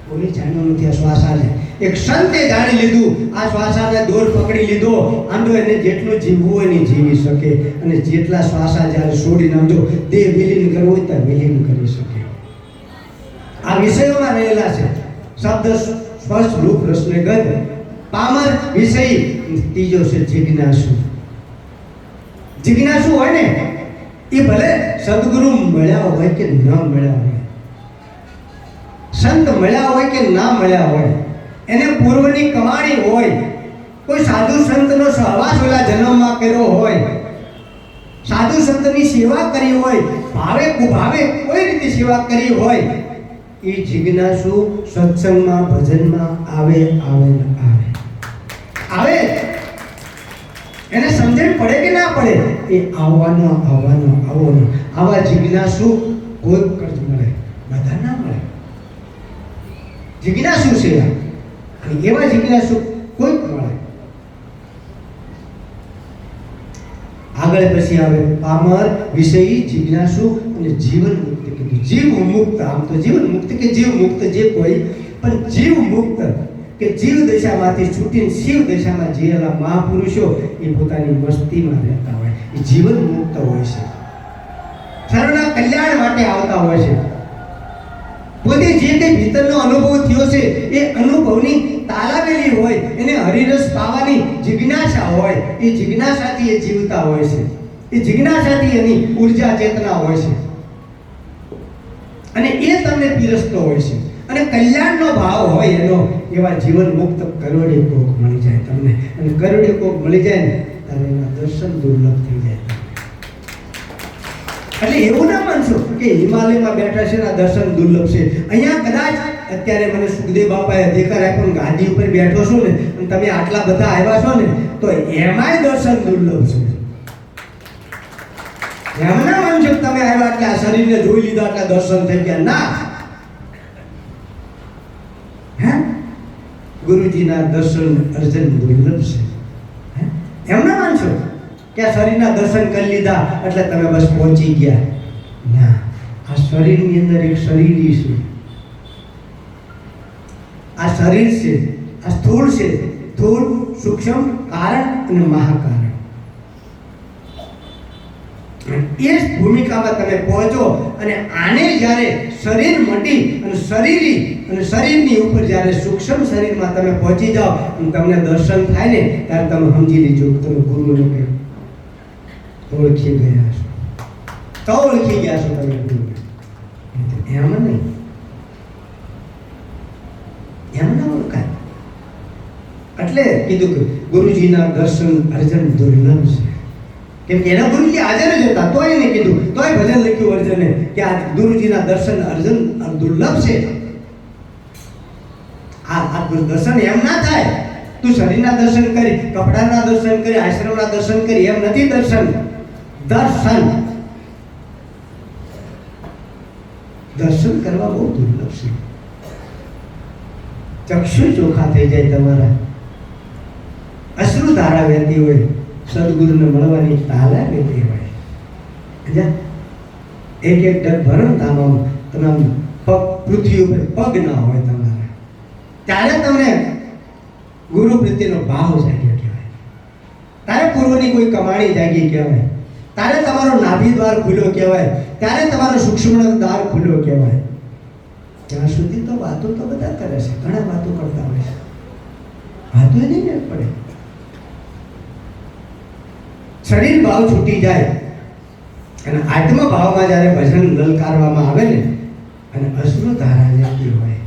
કોઈ જાણ્યું નથી આ શ્વાસાને. એક સંતે જાણી લીધું, આ શ્વાસાને દોર પકડી લીધો. આમ તો એને જેટલું જીવવું હોય ને જીવી શકે, અને જેટલા શ્વાસા જ્યારે છોડીને આમ જો દેહ વિલીન કરવો હોય તો વિલીન કરી શકે. આ વિષયોમાં રહેલા છે શબ્દ, સ્પર્શ, રૂપ, રસ ને ગંધ. પામર વિષય. ત્રીજો છે જિજ્ઞાસુ. જિજ્ઞાસુ હોય ને એ ભલે સદગુરુ મળ્યા હોય કે ન મળ્યા હોય, સંત મળ્યા હોય કે ના મળ્યા હોય, એને પૂર્વની કમાણી હોય, કોઈ સાધુ સંતનો સહવાસ ઓલા જન્મમાં કર્યો હોય, સાધુ સંતની સેવા કરી હોય, ભાવે કુભાવે કોઈ રીતે સેવા કરી હોય, એ જિજ્ઞાસુ સત્સંગમાં ભજનમાં આવે આવે ને આવે આવે. એને સમજણ પડે કે ના પડે એ આવવાનો આવવાનો આવવાનો. આવા જિજ્ઞાસુ કોઈ જ મળે, બધા ના મળે. જિજ્ઞાસુ છે અને એવા જિજ્ઞાસુ કોઈ મળે. આગળ પછી આવે પામર, વિષયી, જિજ્ઞાસુ અને જીવન મુક્ત કીધું. જીવ મુક્ત, આમ તો જીવન મુક્ત કે જીવ મુક્ત જે કોઈ, પણ જીવ મુક્ત કે જીવ દશામાંથી છૂટીને શિવ દશામાં જીવેલા મહાપુરુષો એ પોતાની મસ્તીમાં રહેતા હોય, એ જીવન મુક્ત હોય છે. સર્વના કલ્યાણ માટે આવતા હોય છે. પોતે જે કંઈ ભીતરનો અનુભવ થયો છે એ અનુભવની તાલાવેલી હોય, એને હરિરસ પાવાની જિજ્ઞાસા હોય, એ જિજ્ઞાસાથી એ જીવતા હોય છે. એ જિજ્ઞાસાથી એની ઉર્જા ચેતના હોય છે અને એ તમને પીરસતો હોય છે. અને કલ્યાણનો ભાવ હોય એનો, એવા જીવન મુક્ત કરોડે કોક મળી જાય તમને. અને કરોડે કોક મળી જાય ને ત્યારે એના દર્શન દુર્લભ થઈ જાય. એટલે એવું ના માનશો કે હિમાલયમાં બેઠા છે ના દર્શન દુર્લભ છે. અહીંયા કદાચ અત્યારે મને સુખદેવ બાપાએ અધિકાર આપ્યો ને ગાદી ઉપર બેઠો છો ને અને તમે આટલા બધા આવ્યા છો ને તો એમાંય દર્શન દુર્લભ છે. એમ ના માનશો કે તમે આવ્યા એટલે આ શરીરને જોઈ લીધા એટલે દર્શન થઈ ગયા. ના, ગુરુજીના દર્શન અર્જન દુર્લભ છે. એમ ના માનશો કે આ શરીરના દર્શન કરી લીધા એટલે તમે બસ પહોંચી ગયા. ના, આ શરીરની અંદર એક શરીર છે. આ શરીર છે, આ સ્થૂળ છે, સ્થૂળ, સૂક્ષ્મ, કારણ અને મહાકારણ. એ ભૂમિકામાં તમે પહોંચો અને આને જ્યારે શરીર મટી અને શરીરની ઉપર જ્યારે સૂક્ષ્મ શરીરમાં તમે પહોંચી જાઓ અને તમને દર્શન થાય ને ત્યારે તમે સમજી લીજો કે તમે ગુરુને ઓળખી ગયા છો. તો ઓળખી ગયા છો તમે ગુરુને. એમ નહીં, એમ ના ઓળખાય. એટલે કીધું કે ગુરુજીના દર્શન અર્જન દુર્લભ છે. કેમ કે એના ગુરુજી હાજર જ હતા, તોય એને કીધું, તોય ભજન લખ્યું અર્જુને કે આ ગુરુજીના દર્શન અર્જન દુર્લભ છે. આ દર્શન એમ ના થાય તું શરીરના દર્શન કરી, કપડાના દર્શન કરી, આશ્રમના દર્શન કરી, એમ નથી દર્શન. દર્શન કરવા બહુ દુર્લભ છે. ચક્ષુ ચોખા થઈ જાય તમારા, અશ્રુ ધારા વહેતી હોય, સદગુરુને મળવાની તાલા વહેતી હોય. એક એક ડગ ભરો તામામ તમામ પગ પૃથ્વી ઉપર પગ ના હોય તમારા, ત્યારે તમને ગુરુ પ્રત્યેનો ભાવ જાગ્યો કહેવાય. ત્યારે પૂર્વની કોઈ કમાણી જાગી કહેવાય. ત્યારે તમારો નાભી દ્વાર ખુલ્યો કહેવાય. ત્યારે તમારો સૂક્ષ્મ દ્વાર ખુલ્યો કહેવાય. ત્યાં સુધી તો વાતો તો બધા કરે છે, ઘણા વાતો કરતા હોય છે, વાતો નહીં મેળ પડે. શરીર ભાવ છૂટી જાય અને આત્મ ભાવમાં જ્યારે ભજન લલકારવામાં આવે ને અને અશ્રુ ધારા વહેતી હોય,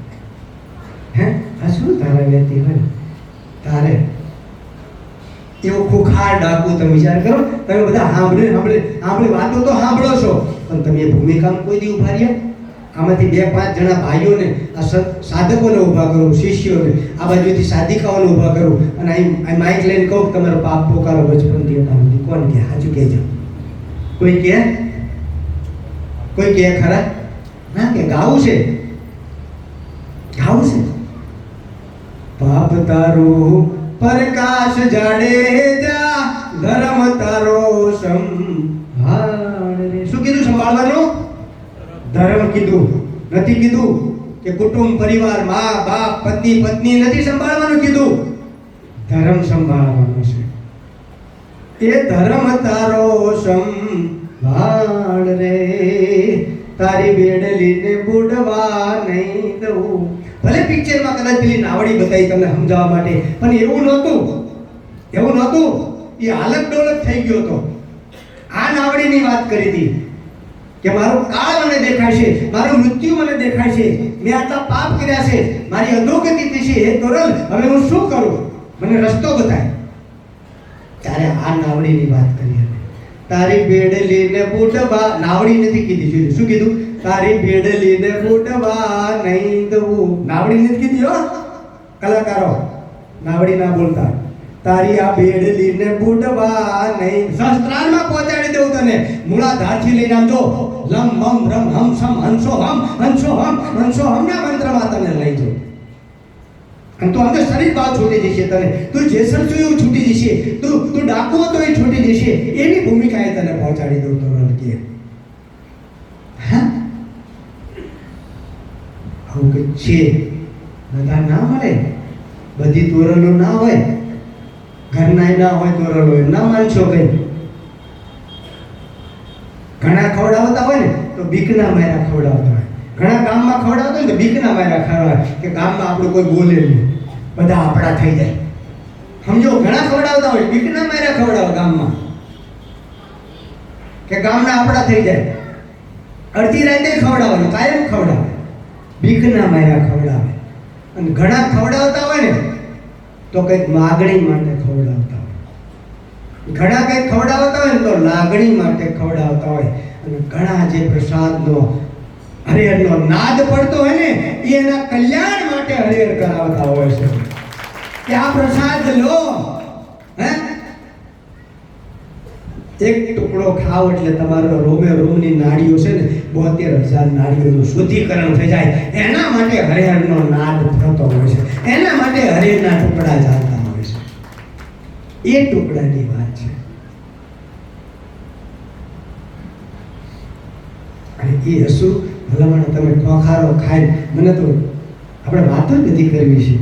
અશ્રુ ધારા વહેતી હોય તારે એવો ખુખાર ડાકુ તમે વિચાર કરો. તમે બધા સાંભળી વાતો તો સાંભળો છો, પણ તમે એ ભૂમિકામાં કોઈ દી ઉભા રહ્યા? આમાંથી 2-5 જણા ભાઈઓને, આ સાધકોને ઊભા કરો, શિષ્યોને, આ બાજુથી સાધિકાઓને ઊભા કરો અને અહીં માઇક લઈને કહું તમારો પાપ પોકારો બચપનથી હતા. કોણ કહે? સાચું કહેજો. કોઈ કહે? કોઈ કહે ખરા? ના કે ગાવું છે, ગાવું છે. પાપ તારું પ્રકાશ જાડેજા, ધર્મ તારો સંભાળ રે. શું કીધું સંભાળવાનું? ધર્મ કીધું, નથી કીધું કે કુટુંબ પરિવાર માં બાપ પત્ની પત્ની નથી સંભાળવાનું કીધું, ધર્મ સંભાળવાનો છે. એ ધર્મ તારો સંભાળ રે, તારી બેડલીને બુડવા નહીં દઉં. ભલે પિક્ચરમાં કદાચ પેલી નાવડી બતાવી તમને સમજાવવા માટે, પણ એવું નહોતું. એ હાલત ડોલત થઈ ગયો હતો. આ નાવડીની વાત કરી હતી કે મારો કાળ મને દેખાય છે, મારું મૃત્યુ મને દેખાય છે, મેં આટલા પાપ કર્યા છે, મારી અધોગતિ થઈ છે, હે તોરલ હવે હું શું કરું, મને રસ્તો બતાય. ત્યારે આ નાવડીની વાત કરી હતી. તારી બેડલીને બુડવા, નાવડી નથી કીધી, જોયું શું કીધું? તારી બેડલીને બુડવા નહીં દઉં. નાવડી નથી કીધી હો કલાકારો, નાવડી ના બોલતા. તારી આ બેડલીને બુડવા નહીં, સહસ્ત્રારમાં પહોંચાડી દઉં તને. મૂળાધારથી લઈને આમ જો લમ મમ રમ હમ સમ હંસો હમ ના મંત્રમાં તને લઈ જાઉં. અને તું અંદર શરીર ભાવ છૂટી જશે તને, તું જેસર છું એવું છૂટી જશે, તું ડાકુ હતો એ છૂટી જશે, એની ભૂમિકાએ તને પહોંચાડી દઉં. તો કે હા આવું કે છે, બધા ના મળે, બધી તોરલો ના હોય, ઘરના ના હોય તોરલ હોય, ના માનશો કઈ. ઘણા ખવડાવતા હોય ને તો બીકના માર્યા ખવડાવતા હોય, ઘણા ગામમાં ખવડાવતા હોય તો બીકના માર્યા ખવડાવે કે ગામમાં આપણું કોઈ બોલે નહીં, બધા આપણા થઈ જાય. સમજો, ઘણા ખવડાવતા હોય બીકના માર્યા ખવડાવે ગામમાં કે ગામના આપણા થઈ જાય. અડધી રાતે ખવડાવવાનું, કાયમ ખવડાવે, બીકના માર્યા ખવડાવે. અને ઘણા ખવડાવતા હોય ને તો કંઈક માગણી માટે ખવડાવતા હોય, ઘણા કંઈક ખવડાવતા હોય ને તો લાગણી માટે ખવડાવતા હોય. અને ઘણા જે પ્રસાદનો હરિહરનો નાદ પડતો હોય ને એ એના કલ્યાણ માટે હરિહર કરાવતા હોય છે કે આ પ્રસાદ લો. હે, એક ટુકડો ખાવ એટલે તમારો રોમે રોમની નાડીઓ છે ને 72,000 નાડીઓનું શુદ્ધિકરણ થઈ જાય. એના માટે હરિહરનો નાદ થતો હોય છે, એના માટે હરિહરના ટુકડા ચાલતા હોય છે. એ ટુકડાની વાત છે. અને એ હસુ ભલામણ તમે ખોખારો ખાઈ, મને તો આપણે વાતો જ નથી કરવી છે.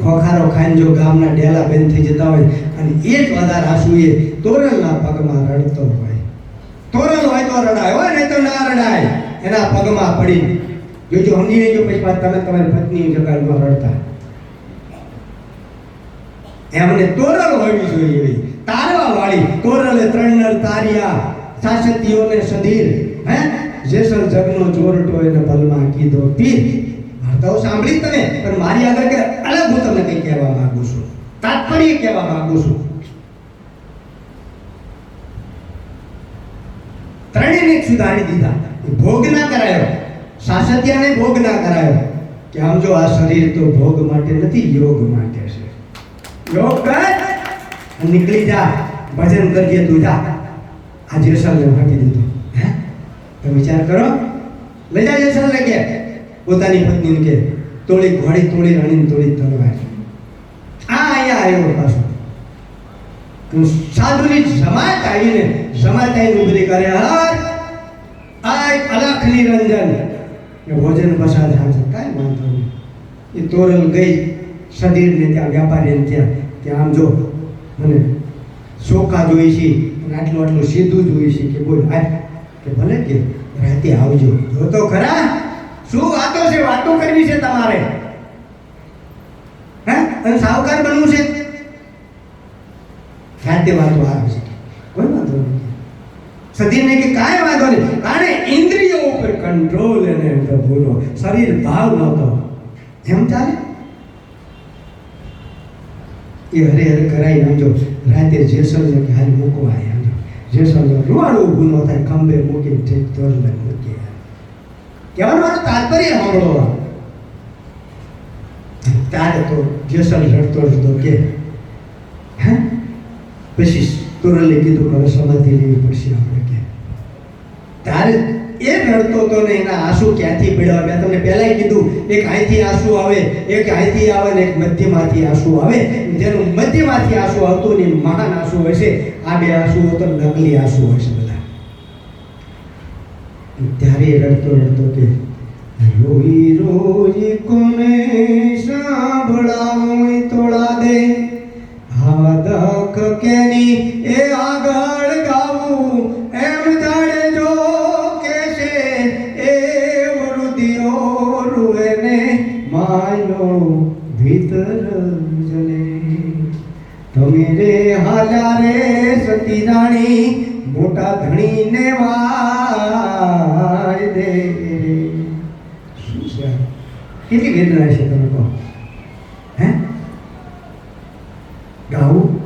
ખોખારો ખાઈને જો ગામના ડેલા બંધ થઈ જતા હોય અને એ જ વધારે આંસુ એ તોરલના પગમાં રડતો હોય, તોરલ હોય તો રડાય, હોય નહીં તો ના રડાય. એના પગમાં પડી જોજો, સમજી લેજો. પછી તમે તમારી પત્ની જગાડમાં રડતા, એમને તોરલ હોવી જોઈએ, એવી તારવા વાળી તોરલે 3 નર તાર્યા, સાસતીઓને સધીર. હે, જેસર જગનો ચોરટો એને પલમાં કીધો પીર. વાર્તાઓ સાંભળી તમે, પણ મારી આગળ કે અલગ હું તમને કંઈ કહેવા માંગુ છું, તાત્પર્ય કહેવા માંગુ છું. ત્રણેયને સુધારી દીધા. ભોગ ના કરાયો, સાસત્યાને ભોગ ના કરાયો કે આમ જો આ શરીર તો ભોગ માટે નથી, યોગ માટે છે. યોગ કર, નીકળી જા, ભજન કરજે તું જા. આ જેસલને ફાટી દીધો. હે, તો વિચાર કરો, લઈ જા જેસલને કે પોતાની પત્નીને કે તોડી ઘોડી, તોડી રણીને, તોડી તલવાર. અહીંયા આવ્યો પાછો. સાધુની જમાત આવીને ઉભરી કરે, હર આ અલખ નિરંજન કે ભોજન પ્રસાદ હાજર, કાંઈ વાંધો નહીં. એ તોરલ ગઈ સધીરને ત્યાં, વ્યાપારીને ત્યાં કે આમ જો મને ચોખા જોઈ છે અને આટલું સીધું જોઈ છે કે બોલ આ કે ભલે કે રાતે આવજો. જો તો ખરા શું વાતો છે, વાતો કરવી છે તમારે. હે, અને સાવકાર બનવું છે, રાતે વાતો આવે છે, કોઈ વાંધો નહીં. સધીરને કે કાંઈ વાંધો નહીં, કારણ ઇન્દ્રિયો ઉપર કંટ્રોલ એને પ્રભુનો, શરીર ભાવ નહોતો. એમ ચાલે. એ હરિહર કરાઈ નાખજો. રાતે જેસલને કે હાલ મૂકવા આવ્યા, જેસલને રૂવાડું ઊભું ન થાય, ખંભે મૂકીને ઠીક તોરલે મૂકી. કહેવાનું મારું તાત્પર્ય સાંભળો. ત્યારે તો જેસલ રડતો કે હે, પછી તોરલે કીધું કે હવે સમાધિ લેવી પડશે આપણે કે. ત્યારે એ રડતો તો ને એના આંસુ ક્યાંથી પડ્યા? મેં તમને પહેલાંય કીધું, એક અહીંથી આંસુ આવે, એક અહીંથી આવે ને એક મધ્યમાંથી આંસુ આવે. જેનું મધ્યમાંથી આંસુ આવતું ને મહાન આંસુ હોય છે. આ બે આંસુ તો નકલી આંસુ હોય છે બધા. ત્યારે રડતો કે રોઈ રોઈ કોને સાંભળાવું તોળા દે આવા દખ કેની એ આગળ ગાવું એમ જાણે જો કે છે એ વૃદ્ધિઓ રૂએ ને માયનો ભીતર જલે તમે રે હાલા રે સતી રાણી મોટા ધણીને વાય દે કેટલી વેદના છે તમે કહો હે ગાવું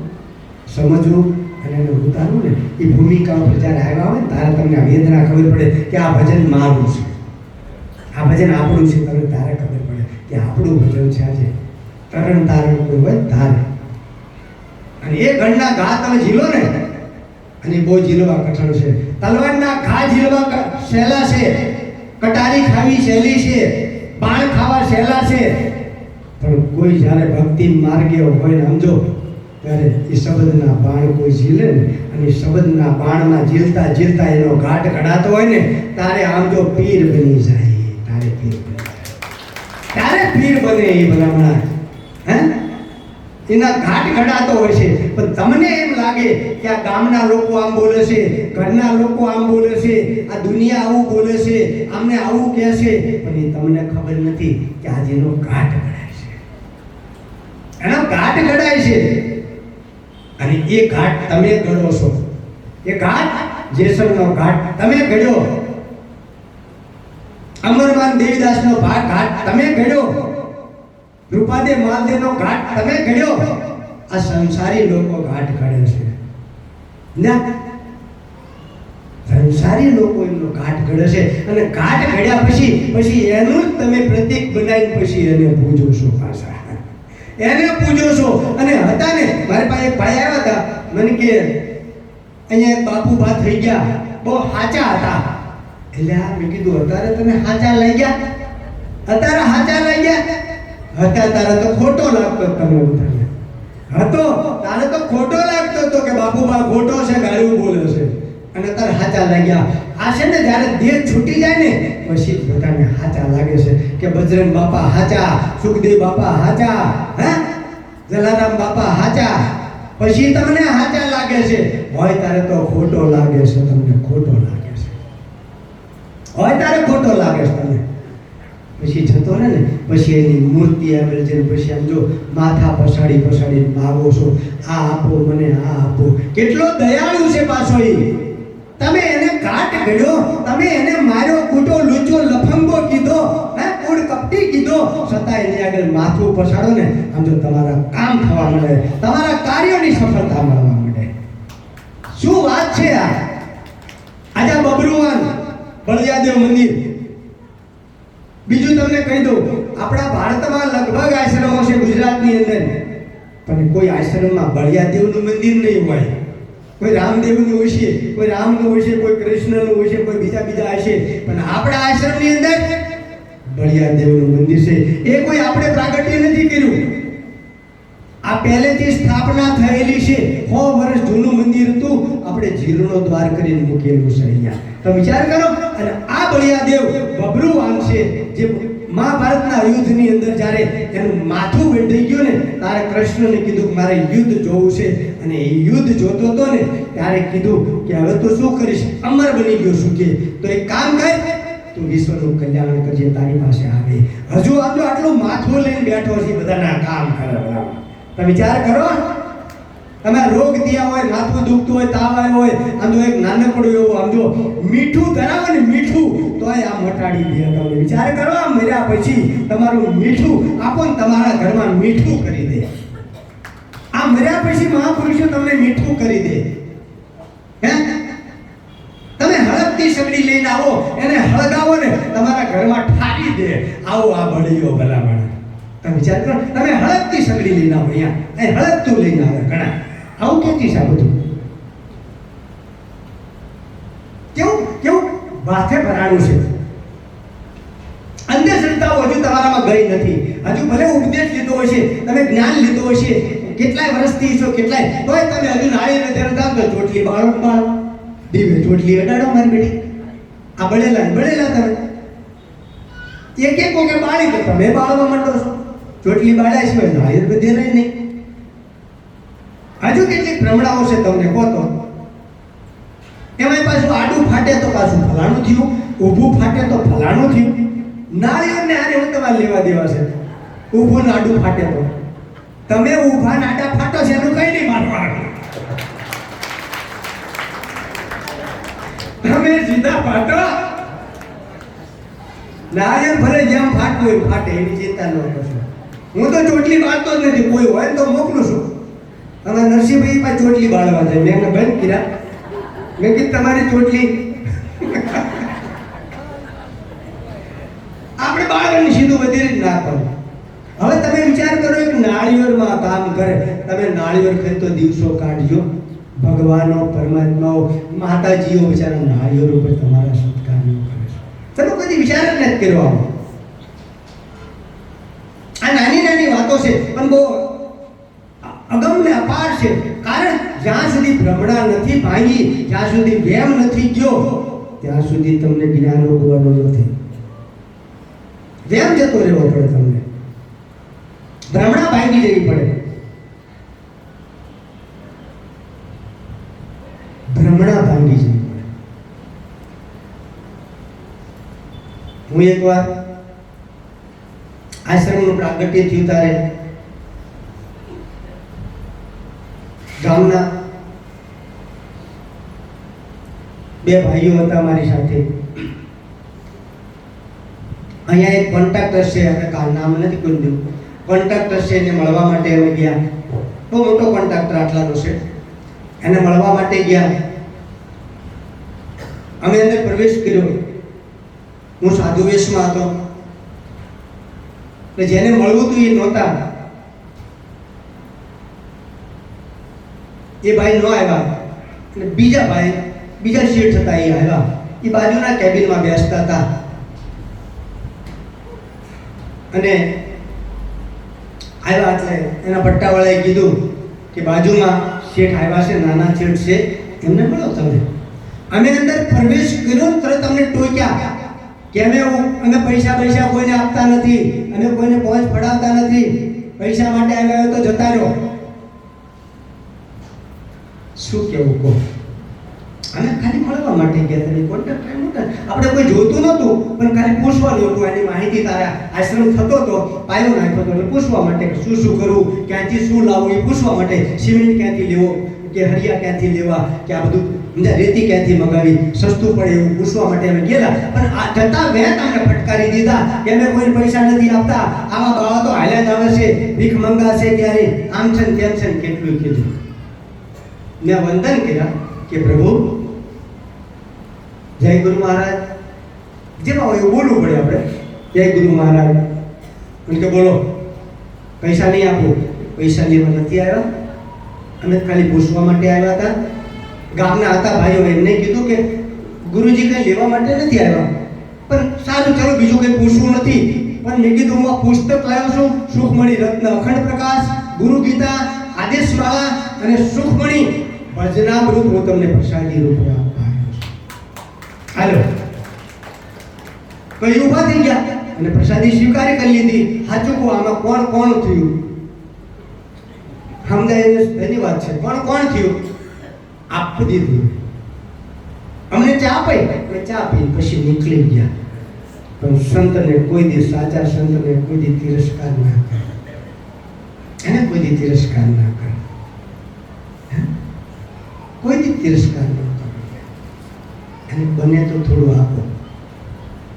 સમજવું અને એને ઉતારવું ને એ ભૂમિકા ઉપર જ્યારે આવ્યા હોય ને ત્યારે તમને આ વેદના ખબર પડે કે આ ભજન મારું છે આ ભજન આપણું છે તમને તારે ખબર પડે કે આપણું ભજન છે આજે તરણ તારણ કોઈ હોય તારે અને એ ગણના ઘા તમે ઝીલો ને અને બહુ ઝીલવા કઠણ છે તલવારના ઘા ઝીલવા સહેલા છે કટારી ખાવી સહેલી છે બાણ ખાવા સહેલા છે પણ કોઈ જ્યારે ભક્તિ માર્ગે હોય ને સમજો ત્યારે એ શબ્દના બાણ કોઈ ઝીલે ને અને શબ્દના બાણમાં ઝીલતા ઝીલતા એનો ઘાટ કઢાતો હોય ને તારે આમ જો પીર બની જાય તારે પીર બની જાય ત્યારે પીર બને એ ભલામણા હે એના ઘાટ કઢાતો હોય છે પણ તમને એમ લાગે કે આ ગામના લોકો આમ બોલે છે ઘરના લોકો આમ બોલે છે આ દુનિયા આવું બોલે છે આમને આવું કહે છે પણ એ તમને ખબર નથી કે આજે એનો ઘાટ કઢાય છે એનો ઘાટ કઢાય છે અને એ ઘાટ તમે ઘડો છો એ ઘાટ જેસલનો ઘાટ તમે ઘડ્યો અમરમાન દેવીદાસનો ઘાટ તમે ઘડ્યો રૂપાદે માલદેનો ઘાટ તમે ઘડ્યો આ સંસારી લોકો ઘાટ ઘડે છે ના સંસારી લોકો એમનો ઘાટ ઘડે છે અને ઘાટ ઘડ્યા પછી એનું જ તમે પ્રતીક બનાવીને પછી એને પૂજો છો પાછા એને પૂજો છો અને હતા ને મારી પાસે એક ભાઈ આવ્યા હતા મને કે અહીંયા એક બાપુ બા થઈ ગયા બહુ હાચા હતા એટલે આ મેં કીધું અત્યારે તમે હાચા લઈ ગયા અત્યારે હાચા લઈ ગયા હતા તારે તો ખોટો લાગતો તમને બધાને હતો તારે તો ખોટો લાગતો હતો કે બાપુબા ખોટો છે ગાળું બોલે છે અને તારે હાચા લાગ્યા આ છે ને જ્યારે દેહ છૂટી જાય ને પછી બધાને હાચા લાગે છે કે બજરંગ બાપા હાચા સુખદેવ બાપા હાચા હે જલારામ બાપા હાચા પછી તમને હાચા લાગે છે હોય તારે તો ખોટો લાગે છે તમને ખોટો લાગે છે હોય તારે ખોટો લાગે છે તમને પછી જતો રહે ને પછી એની મૂર્તિ આવે છે પછી આમ જો માથા પછાડી માગો છો આ આપો મને આ આપો કેટલો દયાળુ છે પાછો એ તમે એને ઘાટ ઘડ્યો તમે એને માર્યો કૂટો લૂચો લફંગો કીધો હે કૂડ કપટી કીધો છતાં એની આગળ માથું પછાડો ને આમ જો તમારા કામ થવા મળે તમારા કાર્યોની સફળતા મળવા મળે શું વાત છે આ આજે બબરુવાન બળિયાદેવ મંદિર બીજું તમને કહી દઉં આપણા ભારતમાં લગભગ આશ્રમો છે ગુજરાતની અંદર પણ કોઈ આશ્રમમાં બળિયાદેવનું મંદિર નહીં હોય કોઈ રામદેવનું હોય છે કોઈ રામનું હોય છે કોઈ કૃષ્ણનું હોય છે કોઈ બીજા હશે પણ આપણા આશ્રમની અંદર બળિયાદેવનું મંદિર છે એ કોઈ આપણે પ્રાગટ્ય નથી કર્યું આ પહેલેથી સ્થાપના થયેલી છે 100 વર્ષ જૂનું મંદિર હતું આપણે જીર્ણોદ્ધાર કરીને મૂકેલું છે અહીંયા તો વિચાર કરો અને આ બળિયાદેવ બબરુવાન છે જે મહાભારતના યુદ્ધની અંદર જ્યારે એનું માથું વેઠી ગયું ને ત્યારે કૃષ્ણને કીધું કે મારે યુદ્ધ જોવું છે અને એ યુદ્ધ જોતો હતો ને ત્યારે કીધું કે હવે તો શું કરીશ અમર બની ગયો શું કે તો એક કામ કર તું વિશ્વનું કલ્યાણ કરજે તારી પાસે આવે હજુ આટલું માથું લઈને બેઠો છે બધાના કામ કરે તમે વિચાર કરો તમે રોગ થયા હોય માથું દુખતું હોય તાવ આવ્યો હોય આમ જો એક નાનકડું એવું આમ જો મીઠું ધરાવો ને મીઠું તોય આ મટાડી દે તમે વિચાર કરો આ મર્યા પછી તમારું મીઠું આપો ને તમારા ઘરમાં મીઠું કરી દે આ મર્યા પછી મહાપુરુષો તમને મીઠું કરી દે હે તમે હળદની સગડી લઈને આવો એને હળગાવો ને તમારા ઘરમાં ઠારી દે આવો આ બળીઓ ભલામણ તમે વિચાર કરો તમે હળદની સગડી લઈને આવો અહીંયા હળદ તું લઈને આવે ઘણા આવું કેતી છે બધું કેવું વાથે ભરાણું છે અંધશ્રદ્ધાઓ હજુ તમારામાં ગઈ નથી હજુ ભલે ઉપદેશ લીધો હોય છે તમે જ્ઞાન લીધો હોય છે કેટલાય વર્ષથી છો કેટલાય તોય તમે હજુ નાળીને ધરતા તો ચોટલી બાળો દીવે ચોટલી અડાડો મારી બેટી આ બળેલા તમે એક એક કોકે બાળી તો તમે બાળવા માંડો છો. ચોટલી બાળ્યા સિવાય નાળિયેર બધે નહીં. હજુ કેટલીક ભ્રમણાઓ છે તમને કહો તો. એમાં પાછું આડું ફાટે તો પાછું ફલાણું થયું, ઊભું ફાટે તો ફલાણું થયું. નાળિયેરને આને હું તમારે લેવા દેવા છે. ઊભું ને આડું ફાટે તો તમે ઊભા ને આડા ફાટો છે એનું કઈ નહીં માનવાનું. તમે સીધા ફાટો. નાળિયેર ભલે જેમ ફાટવું હોય ફાટે, એની ચિંતા ન કરશો. હું તો ચોટલી બાળતો જ નથી. કોઈ હોય તો મોકલું છું. અને નરસિંહભાઈ પાસે ચોટલી બાળવા જાય. મેં એમને બંધ કર્યા. મેં કીધું તમારી ચોટલી આપણે બાળવાની સીધું વધેરી જ ના કરો. હવે તમે વિચાર કરો એક નાળિયેરમાં કામ કરે. તમે નાળિયેર ખેતો દિવસો કાઢજો. ભગવાનો, પરમાત્માઓ, માતાજીઓ બિચારા નાળિયેર ઉપર તમારા સત્કાર ન કરે છે. તમે કોઈ વિચાર જ નથી કર્યો. આ નાની નાની વાતો છે પણ બહુ અગમ્ય અપાર છે. કારણ જ્યાં સુધી ભ્રમણા નથી ભાંગી, જ્યાં સુધી વેમ નથી ગયો, ત્યાં સુધી તમને જ્ઞાન ઉગવાનું નથી. વેમ જતો રહેવો પડે, તમને ભ્રમણા ભાંગી જવી પડે. ભ્રમણા ભાંગી જવી પડે. હું એકવાર આશ્રમનું પ્રાગટ્ય થયું ત્યારે ગામના બે ભાઈઓ હતા મારી સાથે. અહીંયા એક કોન્ટ્રાક્ટર છે, આપણે નામ નથી કોઈ દેવું. કોન્ટ્રાક્ટર છે, એને મળવા માટે અમે ગયા. બહુ મોટો કોન્ટ્રાક્ટર આટલાનો છે. એને મળવા માટે ગયા. અમે અંદર પ્રવેશ કર્યો. હું સાધુ વેશમાં હતો. જેને મળવું હતું એ નહોતા. એ ભાઈ ન આવ્યા અને બીજા ભાઈ બીજા શેઠ હતા, એ આવ્યા. એ બાજુના કેબિનમાં બેસતા હતા. અને આવ્યા એટલે એના પટ્ટાવાળાએ કીધું કે બાજુમાં શેઠ આવ્યા છે, નાના શેઠ છે, એમને મળો તમે. અમે અંદર પ્રવેશ કર્યો તરત અમને ટોક્યા કે અમે પૈસા કોઈને આપતા નથી, અમે કોઈને પહોંચ પડાવતા નથી, પૈસા માટે આવ્યા હોય તો જતા રહો. શું કેવું કહો? અમે ખાલી મળવા માટે ગયા હતા. કોન્ટ્રાક્ટ આપણે કોઈ જોતું નહોતું, પણ ખાલી પૂછવાનું હતું. એની માહિતી તારા આશ્રમ થતો હતો, પાયો નાખ્યો હતો, એટલે પૂછવા માટે શું શું કરવું, ક્યાંથી શું લાવવું, એ પૂછવા માટે. સિમેન્ટ ક્યાંથી લેવો, કે હરિયા ક્યાંથી લેવા, કે આ બધું રેતી ક્યાંથી મગાવી, સસ્તું પડે એવું પૂછવા માટે અમે ગયેલા. પણ આ જતા વેત અમને ફટકારી દીધા કે અમે કોઈ પૈસા નથી આપતા, આવા બાવા તો હાલ્યા જ આવે છે, ભીખ મંગાશે ક્યારે, આમ છે ને તેમ છે ને કેટલું કીધું. મેં વંદન કર્યા કે પ્રભુ જય ગુરુ મહારાજ, જેમાં હોય એવું બોલવું પડે આપણે. જય ગુરુ મહારાજ. કે બોલો પૈસા નહીં આપું. પૈસા લેવા નથી આવ્યા, અમે ખાલી પૂછવા માટે આવ્યા હતા. ગામના હતા ભાઈઓ, એમને કીધું કે ગુરુજી કંઈ લેવા માટે નથી આવ્યા, પણ સારું ચલો બીજું કંઈ પૂછવું નથી. પણ મેં કીધું હું આ પુસ્તક લાવ્યો છું, સુખમણી રત્ન અખંડ પ્રકાશ, ગુરુ ગીતા, આદેશમાળા અને સુખમણી ભજનામૃત હું તમને પ્રસાદી રૂપે આપવા આવ્યો છું. હાલો કઈ ઊભા થઈ ગયા અને પ્રસાદી સ્વીકારી કરી લીધી. સાચું કહો, આમાં કોણ કોણ થયું સમજાય એની વાત છે. કોણ થયું? આપી દીધું. અમને ચા આપી, ચા પી પછી નીકળી ગયા. પણ સંતને કોઈ દી, સાચા સંતને કોઈ દી તિરસ્કાર ના કરે. એને કોઈ દી તિરસ્કાર ના કરે. કોઈ દી તિરસ્કાર ન કરે. એને બને તો થોડું આપો.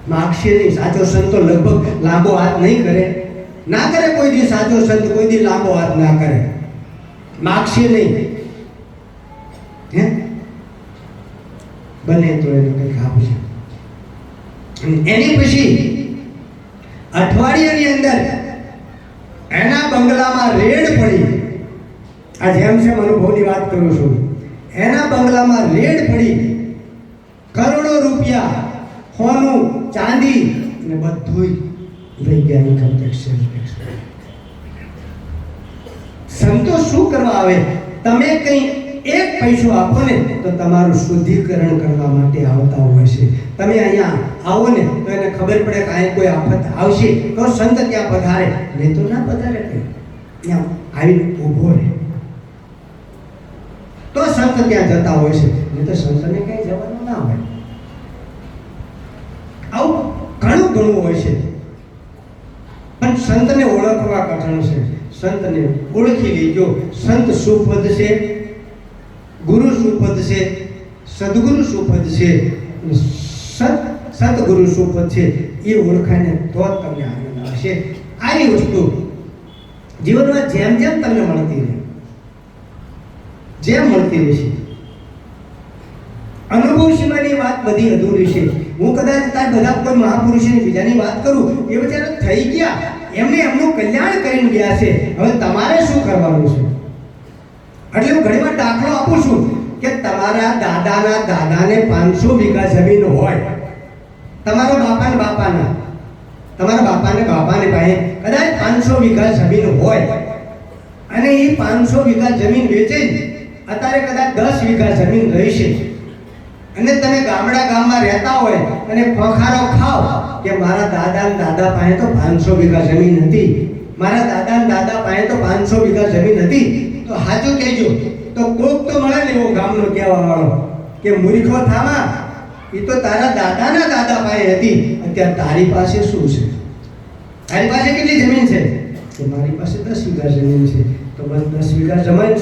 માગશે નહીં. સાચો સંત તો લગભગ લાંબો હાથ નહીં કરે, ના કરે કોઈ દી. સાચો સંત કોઈ દી લાંબો હાથ ના કરે, માગશે નહીં. બને તો એને કંઈક આપશે. એની પછી અઠવાડિયાની અંદર એના બંગલામાં રેડ પડી. આ જેમ છે અનુભવની વાત કરું છું. એના બંગલામાં રેડ પડી. કરોડો રૂપિયા, સોનું, ચાંદી અને બધું લઈ ગયા. Income tax, sales tax. સંતો શું કરવા આવે? તમે કંઈ એક પૈસો આપો ને તો તમારું શુદ્ધિકરણ કરવા માટે આવતા હોય છે. તમે અહીંયા આવો ને તો એને ખબર પડે કે અહીં કોઈ આફત આવશે તો સંત ત્યાં પધારે, નહીં તો ના પધારે. ત્યાં આવીને ઊભો રહે તો સંત ત્યાં જતા હોય છે, નહીં તો સંતને કઈ જવાનું ના હોય. આવું ઘણું ઘણું હોય છે, પણ સંતને ઓળખવા કઠણ છે. સંતને ઓળખી લેજો. સંત સુપદ છે, ગુરુ સુપદ છે, સદગુરુ સુપદ છે, સતગુરુ સુપદ છે. એ ઓળખાઈને તો જ તમને આનંદ આવશે. આવી વસ્તુ જીવનમાં જેમ જેમ તમને મળતી રહે, જેમ મળતી રહેશે. અનુભવ સિવાયની વાત બધી અધૂરી છે. હું કદાચ તાર બધા કોઈ મહાપુરુષોની બીજાની વાત કરું, એ બિચારા થઈ ગયા, એમને એમનું કલ્યાણ કરીને ગયા છે. હવે તમારે શું કરવાનું છે? એટલે હું ઘણીવાર દાખલો આપું છું કે તમારા દાદાના દાદાને 500 વીઘા જમીન હોય, તમારા બાપાને બાપાને પાસે કદાચ 500 વીઘા જમીન હોય, અને એ 500 વીઘા જમીન વેચે અત્યારે કદાચ 10 વીઘા જમીન રહેશે, અને તમે ગામમાં રહેતા હોય અને ફખારો ખાઓ કે મારા દાદા પાસે તો 500 વીઘા જમીન હતી, મારા દાદા પાસે તો 500 વીઘા જમીન હતી, તો સાચું કહેજો તો કોક તો મળે ને એવો ગામનો કહેવા વાળો કે મૂર્ખો થામા, એ તો તારા દાદાના દાદા પાસે હતી, અત્યારે તારી પાસે શું છે? તારી પાસે કેટલી જમીન છે? કે મારી પાસે 10 વીઘા જમીન છે. તો બસ 10 વીઘા જમીન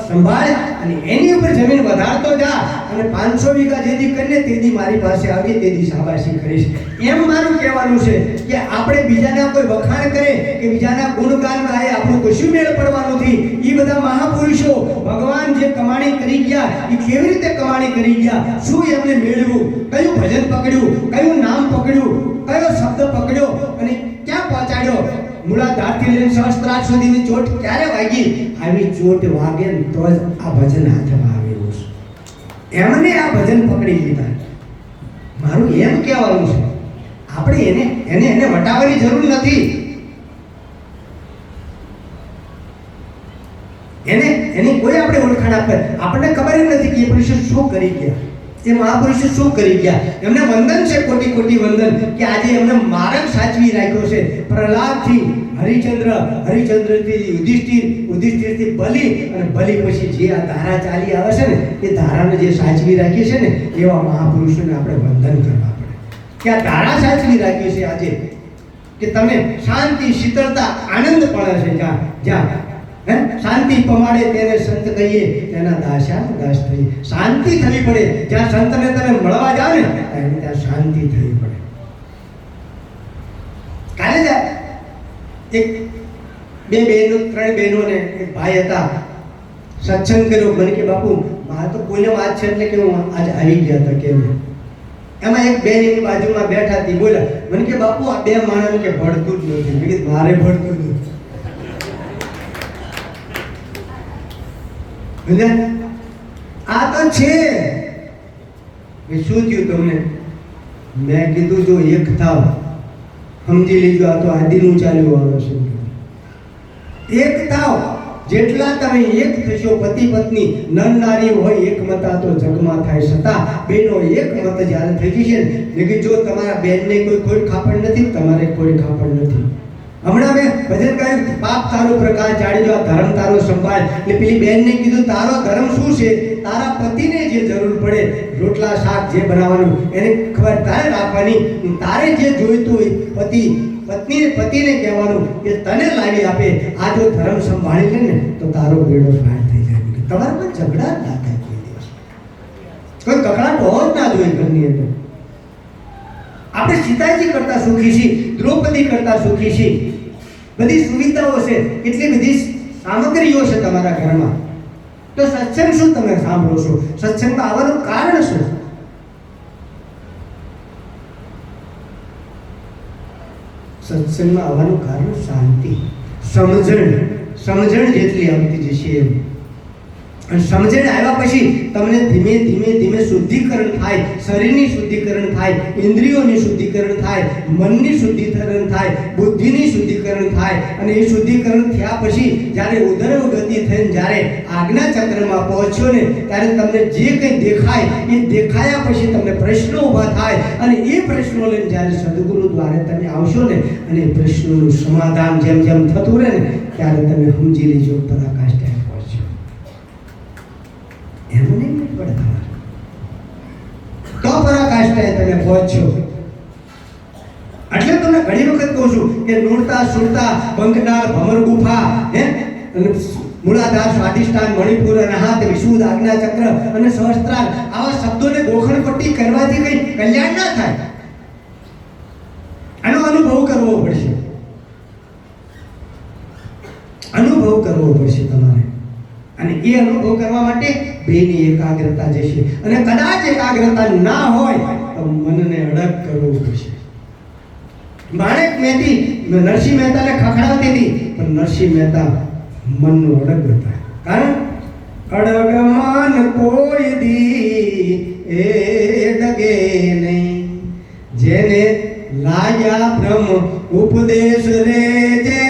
સંભાળ અને એની ઉપર જમીન વધારતો જા, અને 500 વીઘા જેથી કરીને તેથી મારી પાસે આવી તેથી શાબાશી કરીશ. એમ મારું કહેવાનું છે કે આપણે બીજાના કોઈ વખાણ કરે કે બીજાના ગુણગાન ગાય આપણું કશું મેળ પડવાનું નથી. એ બધા મહાપુરુષો ભગવાન જે કમાણી કરી ગયા એ કેવી રીતે કમાણી કરી ગયા, શું એમને મેળવ્યું, કયું ભજન પકડ્યું, કયું નામ પકડ્યું, કયો શબ્દ પકડ્યો અને ક્યાં પહોંચાડ્યો, મૂળાધારથી લઈને સહસ્ત્રાર્થ સુધીની ચોટ ક્યારે વાગી, આવી ચોટ વાગે ને તો જ આ ભજન હાથમાં આવેલું છે. એમને આ ભજન પકડી લીધા. મારું એમ કહેવાનું છે આપણે એને વટાવવાની જરૂર નથી. એની કોઈ આપણે ઓળખાણ આપણને ખબર જ નથી કે એ પુરુષો શું કરી ગયા, એ મહાપુરુષો શું કરી ગયા. એમને વંદન છે, કોટી કોટી વંદન કે આજે એમને માર્ગ સાચવી રાખ્યો છે. પ્રહલાદથી હરિચંદ્રથી યુધિષ્ઠિરથી બલિ, અને બલિ પછી જે આ ધારા ચાલી આવે છે ને એ ધારાને જે સાચવી રાખી છે ને એવા મહાપુરુષોને આપણે વંદન કરવા પડે કે આ ધારા સાચવી રાખી છે આજે, કે તમે શાંતિ, શીતળતા, આનંદ પડે છે જ્યાં શાંતિ પમાડે તેને સંત કહીએ, તેના દાસા દાસ થઈ. શાંતિ થવી પડે જ્યાં સંતને તમે મળવા જાવ ને ત્યાં શાંતિ થવી પડે. કાલે જ એક 3 બહેનો ને એક ભાઈ હતા, સત્સંગ કર્યો. મને કે બાપુ મારે તો કોઈને વાત છે એટલે કે હું આજ આવી ગયા હતા કેમ. એમાં એક બેન એની બાજુમાં બેઠા હતી, બોલ્યા મને કે બાપુ આ 2 માણસ કે ભળતું જ નથી. મેં કીધું મારે ભળતું નથી. આ તો છે. શું થયું તમને? મેં કીધું જો એક થાવ સમજી લીધું, આ તો આદિનું ચાલ્યું આવે છે. એક થાવ, જેટલા તમે એક થશો, પતિ પત્ની નર નારી હોય એક મતા તો જગમાં થાય છતાં બેનો એક મત જ્યારે થઈ જશે ને કે જો તમારા બેનને કોઈ ખોટ ખાપડ નથી, તમારે કોઈ ખાપડ નથી. હમણાં મેં ભજન ગાયું, પાપ તારો પ્રકાશ જાણી જો, ધર્મ તારો સંભાળ. એટલે પેલી બેનને કીધું તારો ધર્મ શું છે? તારા પતિને જે જરૂર પડે, રોટલા શાક જે બનાવવાનું એને ખબર તારે રાખવાની, તારે જે જોઈતું હોય પતિને કહેવાનું કે તને લાવી આપે. આ જો ધર્મ સંભાળી લે ને તો તારો બેડો પાર થઈ જાય. તમારે કોઈ ઝઘડા જ ના થાય, કોઈ દિવસ કોઈ કકડાટ હોવો જ ના જોઈએ ઘરની અંદર. આપણે સીતાજી કરતા સુખી છીએ, દ્રૌપદી કરતા સુખી છીએ. બધી સુવિધાઓ છે, કેટલી બધી સામગ્રીઓ છે તમારા ઘરમાં. તો સત્સંગ શું તમે સાંભળો છો? સત્સંગમાં આવવાનું કારણ શું? સત્સંગમાં આવવાનું કારણ શાંતિ, સમજણ જેટલી આવતી જશે એમ. અને સમજણ આવ્યા પછી તમને ધીમે ધીમે ધીમે શુદ્ધિકરણ થાય, શરીરની શુદ્ધિકરણ થાય, ઇન્દ્રિયોની શુદ્ધિકરણ થાય, મનની શુદ્ધિકરણ થાય, બુદ્ધિની શુદ્ધિકરણ થાય. અને એ શુદ્ધિકરણ થયા પછી જ્યારે ઉદરગતિ થઈને જ્યારે આજ્ઞા ચક્રમાં પહોંચ્યો ને ત્યારે તમને જે કંઈ દેખાય એ દેખાયા પછી તમને પ્રશ્નો ઊભા થાય. અને એ પ્રશ્નો લઈને જ્યારે સદગુરુ દ્વારે તમે આવશો ને અને એ પ્રશ્નોનું સમાધાન જેમ જેમ થતું રહે ને ત્યારે તમે સમજી લેજો પરાકાષ્ઠ એમને નહીં પડે તમારે તો પરાકાષ્ઠાએ તમે પહોંચો. એટલે તમને ઘણી વખત કહું છું કે નૂરતા સુરતા બંકનાળ ભમર ગુફા મૂળાધાર સ્વાધિષ્ઠાન મણિપુર અને હાથ વિશુદ્ધ આજ્ઞા ચક્ર અને સહસ્ત્રાર આવા શબ્દોને ગોખણપટ્ટી કરવાથી કઈ કલ્યાણ ના થાય. આનો અનુભવ કરવો પડશે, અનુભવ કરવો પડશે તમારે. અને એ અનુભવ કરવા માટે બેની એકાગ્રતા જશે. અને કદાચ એકાગ્રતા ના હોય તો મનને અડગ કરવું પડશે. માણેક મહેતી નરસિંહ મહેતાને ખખડાવતી હતી પણ નરસિંહ મહેતા મનનું અડગ હતા. કારણ અડગ મન કોઈ દી એ ડગે નહીં, જેને લાયા બ્રહ્મ ઉપદેશ રે જે